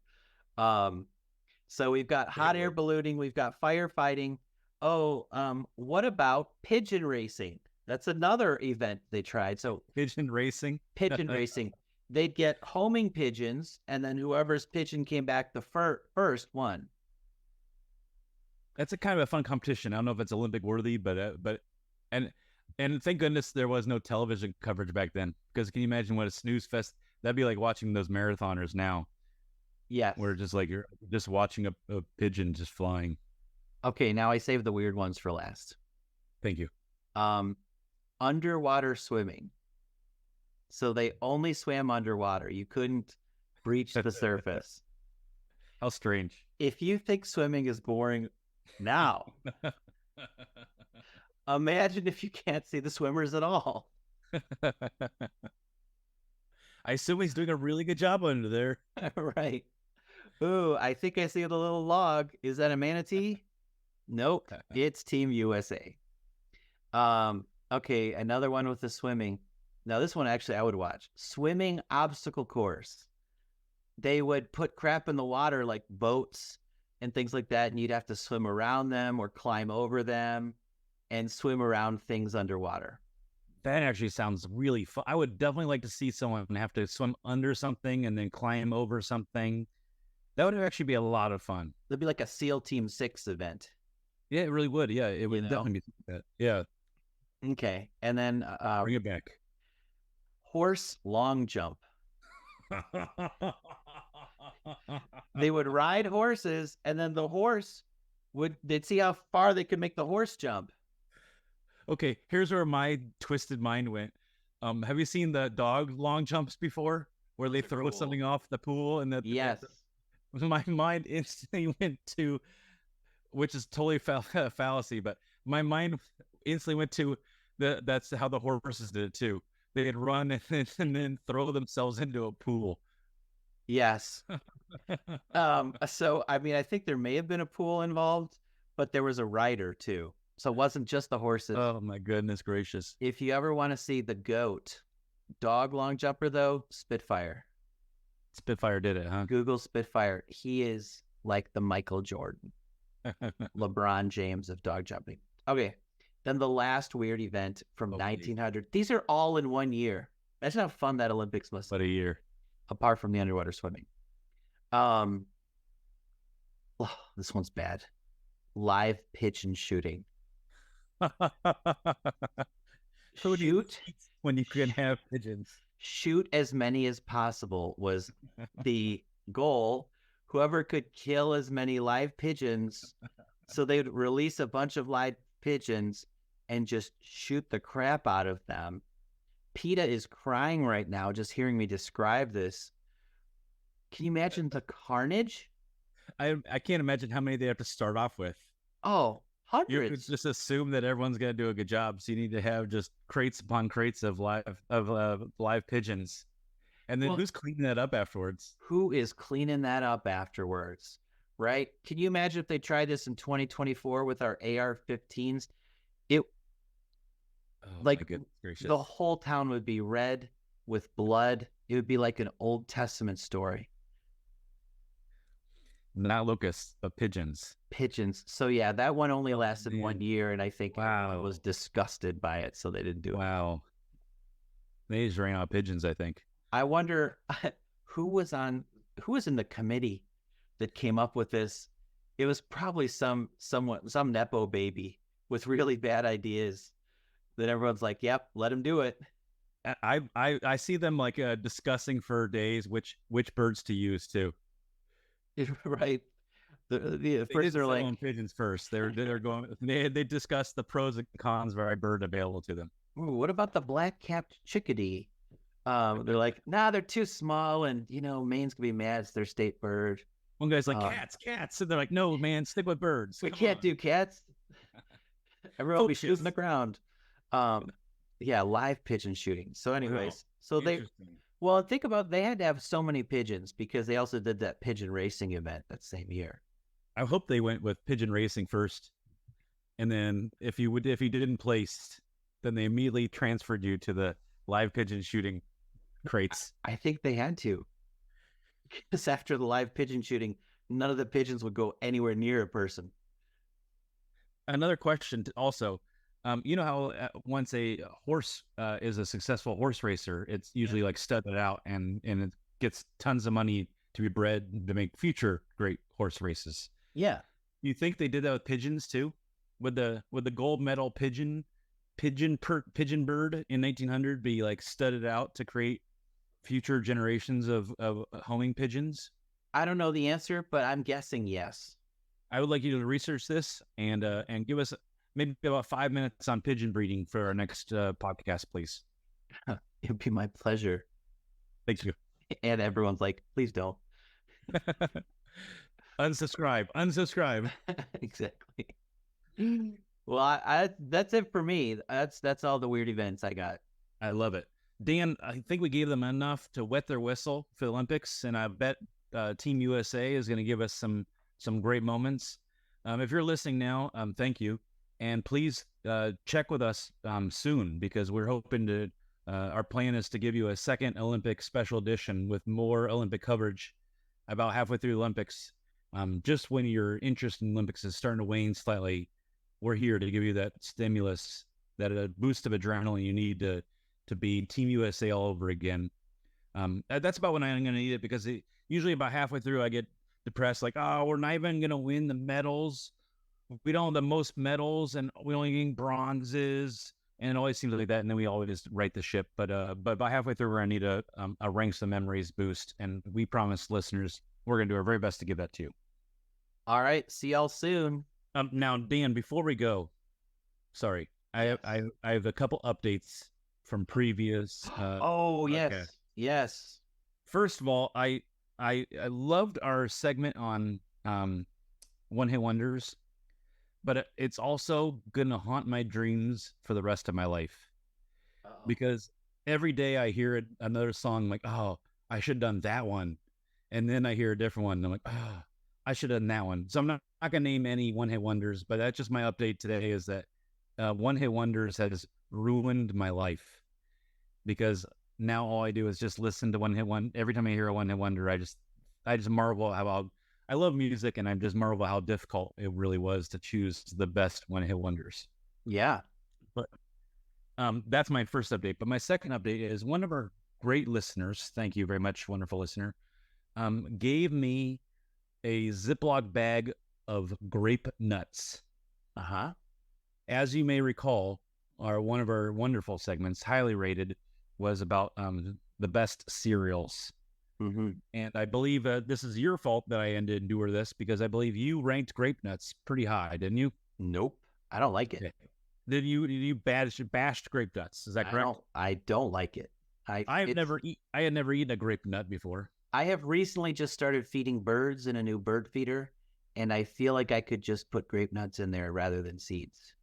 So we've got hot air ballooning, we've got firefighting. What about pigeon racing? That's another event they tried. So pigeon racing? Pigeon racing. They'd get homing pigeons, and then whoever's pigeon came back the first won. That's a kind of a fun competition. I don't know if it's Olympic worthy, but thank goodness there was no television coverage back then. Because can you imagine what a snooze fest that'd be like watching those marathoners now? Yes. where just like you're just watching a pigeon just flying. Okay, now I saved the weird ones for last. Thank you. Underwater swimming. So they only swam underwater. You couldn't breach the surface. How strange. If you think swimming is boring now, imagine if you can't see the swimmers at all. I assume he's doing a really good job under there. Right. Ooh, I think I see the little log. Is that a manatee? Nope. It's Team USA. Okay, another one with the swimming. Now this one actually I would watch. Swimming obstacle course. They would put crap in the water like boats and things like that, and you'd have to swim around them or climb over them and swim around things underwater. That actually sounds really fun. I would definitely like to see someone have to swim under something and then climb over something. That would actually be a lot of fun. It'd be like a SEAL Team 6 event. Yeah, it really would. Yeah, it would definitely be that. Yeah. Okay. And then Bring it back. horse long jump. They would ride horses, and then the horse they'd see how far they could make the horse jump. Okay, here's where my twisted mind went. Have you seen the dog long jumps before, where they throw something off the pool and that? Yes. My mind instantly went to, which is totally fallacy, but my mind instantly went to that's how the horses did it too. They'd run and then throw themselves into a pool. Yes. So I mean, I think there may have been a pool involved, but there was a rider too. So it wasn't just the horses. Oh my goodness gracious. If you ever want to see the GOAT dog long jumper though, Spitfire. Spitfire did it, huh? Google Spitfire. He is like the Michael Jordan, LeBron James of dog jumping. Okay. Then the last weird event from 1900. These are all in 1 year. Imagine how fun that Olympics must But be. a year. Apart from the underwater swimming. This one's bad. Live pigeon shooting. Shoot when you can have pigeons. Shoot as many as possible was the goal. Whoever could kill as many live pigeons, so they would release a bunch of live pigeons and just shoot the crap out of them. PETA is crying right now just hearing me describe this. Can you imagine the carnage? I can't imagine how many they have to start off with. Oh, hundreds. You could just assume that everyone's going to do a good job, so you need to have just crates upon crates of live pigeons. And then who's cleaning that up afterwards? Who is cleaning that up afterwards? Right? Can you imagine if they tried this in 2024 with our AR-15s? The whole town would be red with blood. It would be like an Old Testament story. Not locusts, but pigeons. Pigeons. So yeah, that one only lasted 1 year, and I think I was disgusted by it, so they didn't do it. Wow. They just ran out of pigeons, I think. I wonder who was in the committee that came up with this. It was probably some nepo baby with really bad ideas that everyone's like, "Yep, let him do it." I see them like discussing for days which birds to use too. Right. First they're like pigeons first. They're going. They discuss the pros and cons of every bird available to them. Ooh, what about the black-capped chickadee? They're like, nah, they're too small, and Maine's gonna be mad. It's their state bird. One guy's like, cats, and they're like, no, man, stick with birds. We can't do cats. Everyone will be shooting the ground. Yeah, live pigeon shooting. So, anyways, think about they had to have so many pigeons because they also did that pigeon racing event that same year. I hope they went with pigeon racing first, and then if you didn't place, then they immediately transferred you to the live pigeon shooting crates. I think they had to, because after the live pigeon shooting, none of the pigeons would go anywhere near a person. Another question also, you know how once a horse is a successful horse racer, it's usually like studded out and it gets tons of money to be bred to make future great horse races. Yeah. You think they did that with pigeons too? Would the gold medal pigeon bird in 1900 be like studded out to create future generations of homing pigeons? I don't know the answer, but I'm guessing yes. I would like you to research this and give us maybe about 5 minutes on pigeon breeding for our next podcast, please. It'd be my pleasure. Thank you. And everyone's like, please don't. Unsubscribe. Exactly. Well, I that's it for me. That's all the weird events I got. I love it. Dan, I think we gave them enough to wet their whistle for the Olympics, and I bet Team USA is going to give us some great moments. If you're listening now, thank you, and please check with us soon, because we're hoping to. Our plan is to give you a second Olympic special edition with more Olympic coverage about halfway through the Olympics. Just when your interest in Olympics is starting to wane slightly, we're here to give you that stimulus, that boost of adrenaline you need to be Team USA all over again. That's about when I'm going to need it, because usually about halfway through I get depressed, like, oh, we're not even going to win the medals. We don't have the most medals, and we only getting bronzes, and it always seems like that. And then we always right the ship. But by halfway through, we're going to need a ranks of memories boost, and we promise listeners we're going to do our very best to give that to you. All right, see y'all soon. Now, Dan, before we go, sorry, I have a couple updates from previous. Yes. First of all, I loved our segment on one hit wonders, but it's also gonna haunt my dreams for the rest of my life. Uh-oh. Because every day I hear another song, like, oh, I should have done that one, and then I hear a different one, and I'm like, oh, I should have done that one. So I'm not gonna name any one hit wonders, but that's just my update today, is that one hit wonders has ruined my life, because now all I do is just listen to one hit one. Every time I hear a one hit wonder, I just marvel how I love music, and I just marvel how difficult it really was to choose the best one hit wonders. Yeah. But that's my first update. But my second update is one of our great listeners, thank you very much, wonderful listener, gave me a Ziploc bag of grape nuts. Uh-huh. As you may recall, one of our wonderful segments, highly rated, was about the best cereals. Mm-hmm. And I believe this is your fault that I ended endure this, because I believe you ranked grape nuts pretty high, didn't you? Nope. I don't like it. Okay. Did you bashed grape nuts? Is that correct? I don't like it. I had never eaten a grape nut before. I have recently just started feeding birds in a new bird feeder, and I feel like I could just put grape nuts in there rather than seeds.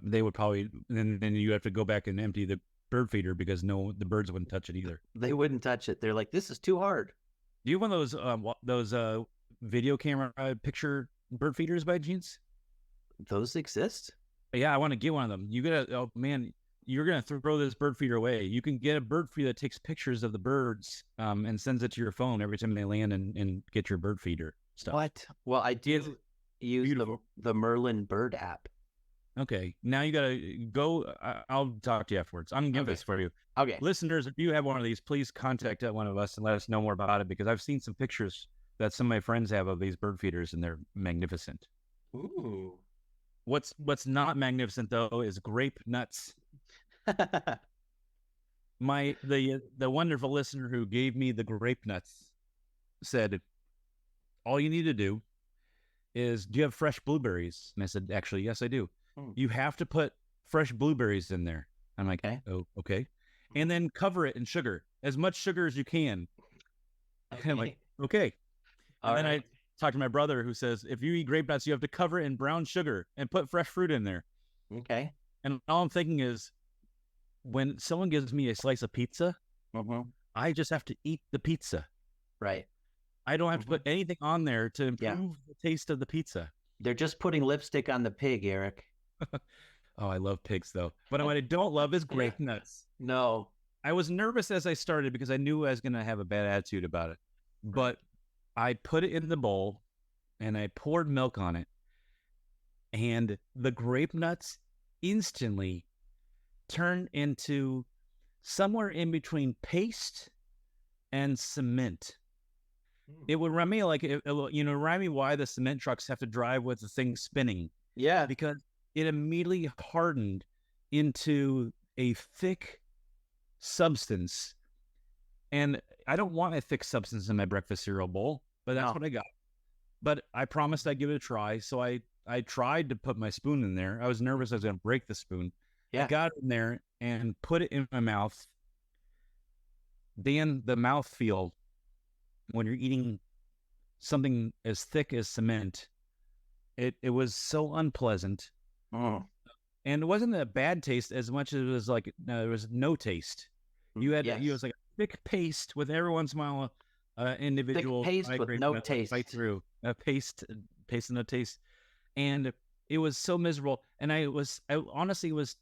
They would probably, then you have to go back and empty the bird feeder, because the birds wouldn't touch it either. They wouldn't touch it. They're like, this is too hard. Do you have one of those video camera picture bird feeders by chance? Those exist? Yeah, I want to get one of them. Oh man, you're gonna throw this bird feeder away. You can get a bird feeder that takes pictures of the birds and sends it to your phone every time they land and get your bird feeder stuff. What? Well, I do use the Merlin bird app. Okay, now you gotta go. I'll talk to you afterwards. I'm gonna give this for you. Okay. Listeners, if you have one of these, please contact one of us and let us know more about it, because I've seen some pictures that some of my friends have of these bird feeders, and they're magnificent. Ooh. What's not magnificent though is grape nuts. The wonderful listener who gave me the grape nuts said, all you need to do is, do you have fresh blueberries? And I said, actually, yes, I do. You have to put fresh blueberries in there. I'm like, oh, okay. And then cover it in sugar, as much sugar as you can. Okay. I'm like, okay. And then I talked to my brother, who says, if you eat grape nuts, you have to cover it in brown sugar and put fresh fruit in there. Okay. And all I'm thinking is, when someone gives me a slice of pizza, I just have to eat the pizza. Right. I don't have to put anything on there to improve the taste of the pizza. They're just putting lipstick on the pig, Eric. Oh, I love pigs, though. But what I don't love is grape nuts. No. I was nervous as I started, because I knew I was going to have a bad attitude about it. But I put it in the bowl, and I poured milk on it. And the grape nuts instantly turned into somewhere in between paste and cement. It would remind me why the cement trucks have to drive with the thing spinning. Yeah. Because it immediately hardened into a thick substance. And I don't want a thick substance in my breakfast cereal bowl, but that's No. what I got. But I promised I'd give it a try. So I tried to put my spoon in there. I was nervous I was going to break the spoon. Yeah. I got it in there and put it in my mouth. Dan, the mouthfeel when you're eating something as thick as cement, it was so unpleasant. Mm. And it wasn't a bad taste as much as it was like there was no taste. You had Yes. it was like a thick paste with every once in a while individual paste with migrating no that taste. right through a paste and no taste, and it was so miserable. And I honestly was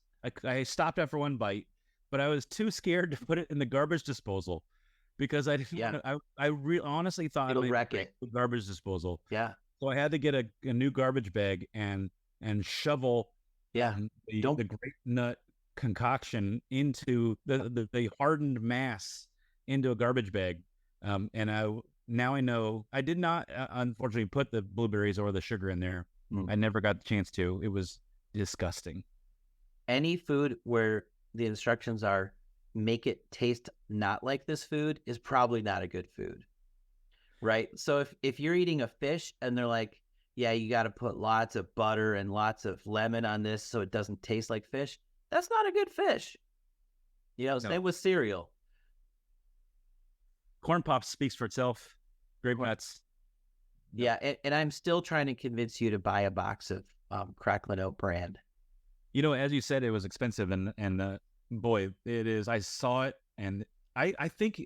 I stopped after one bite, but I was too scared to put it in the garbage disposal because I didn't Yeah. want to. I honestly thought It'll it would wreck break it. the garbage disposal. Yeah. So I had to get a new garbage bag and shovel Yeah. the Don't- grape nut concoction into the hardened mass into a garbage bag. And now I know I did not unfortunately put the blueberries or the sugar in there. Mm. I never got the chance to. It was disgusting. Any food where the instructions are make it taste not like this food is probably not a good food. Right? So if you're eating a fish and they're like, yeah, you got to put lots of butter and lots of lemon on this so it doesn't taste like fish, that's not a good fish. No. Same with cereal. Corn Pops speaks for itself. Grape nuts. Yeah, and I'm still trying to convince you to buy a box of Cracklin' Oat brand. You know, as you said, it was expensive, and boy, it is. I saw it, and I think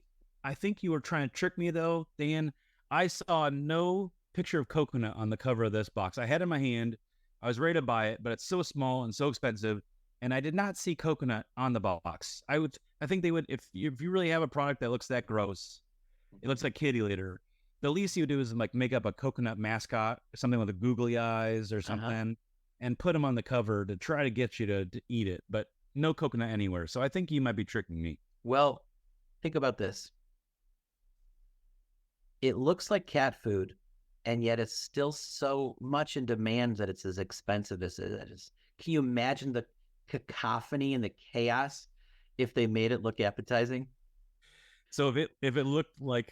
you were trying to trick me, though, Dan. I saw no picture of coconut on the cover of this box. I had it in my hand. I was ready to buy it, but it's so small and so expensive, and I did not see coconut on the box. I think they would, if you really have a product that looks that gross, it looks like kitty litter. The least you do is like make up a coconut mascot, something with the googly eyes or something, and put them on the cover to try to get you to eat it. But no coconut anywhere. So I think you might be tricking me. Well, think about this. It looks like cat food, and yet it's still so much in demand that it's as expensive as it is. Can you imagine the cacophony and the chaos if they made it look appetizing? So if it looked like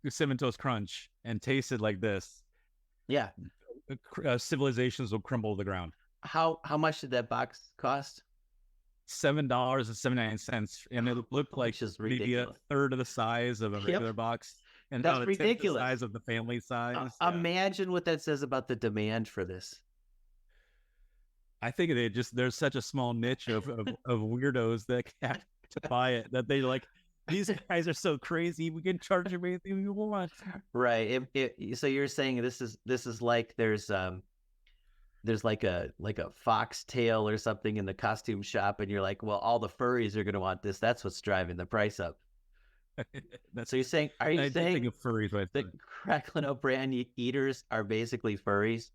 Cinnamon Toast Crunch and tasted like this, Yeah. civilizations will crumble to the ground. How much did that box cost? $7.79, and it looked like Which is maybe a ridiculous. third of the size of a regular box, and That's about a tenth ridiculous. the size of the family size. Yeah. Imagine what that says about the demand for this. I think there's such a small niche of weirdos that have to buy it that they like. These guys are so crazy. We can charge them anything we want. Right. So you're saying this is like there's like a foxtail or something in the costume shop, and you're like, well, all the furries are going to want this. That's what's driving the price up. So you're saying, are you I saying think of furries right the there. Cracklin' Oat brand eaters are basically furries?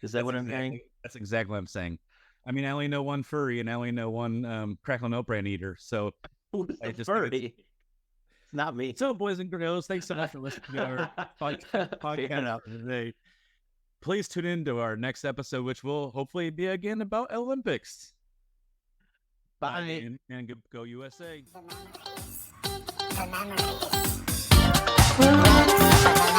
Is that what I'm hearing? That's exactly what I'm saying. I mean, I only know one furry, and I only know one Cracklin' Oat brand eater. So Who's I the just think furry? It's not me. So, boys and girls, thanks so much for listening to our Fair podcast enough. today. Please tune in to our next episode, which will hopefully be again about Olympics. Bye. And go USA. The memories. The memories.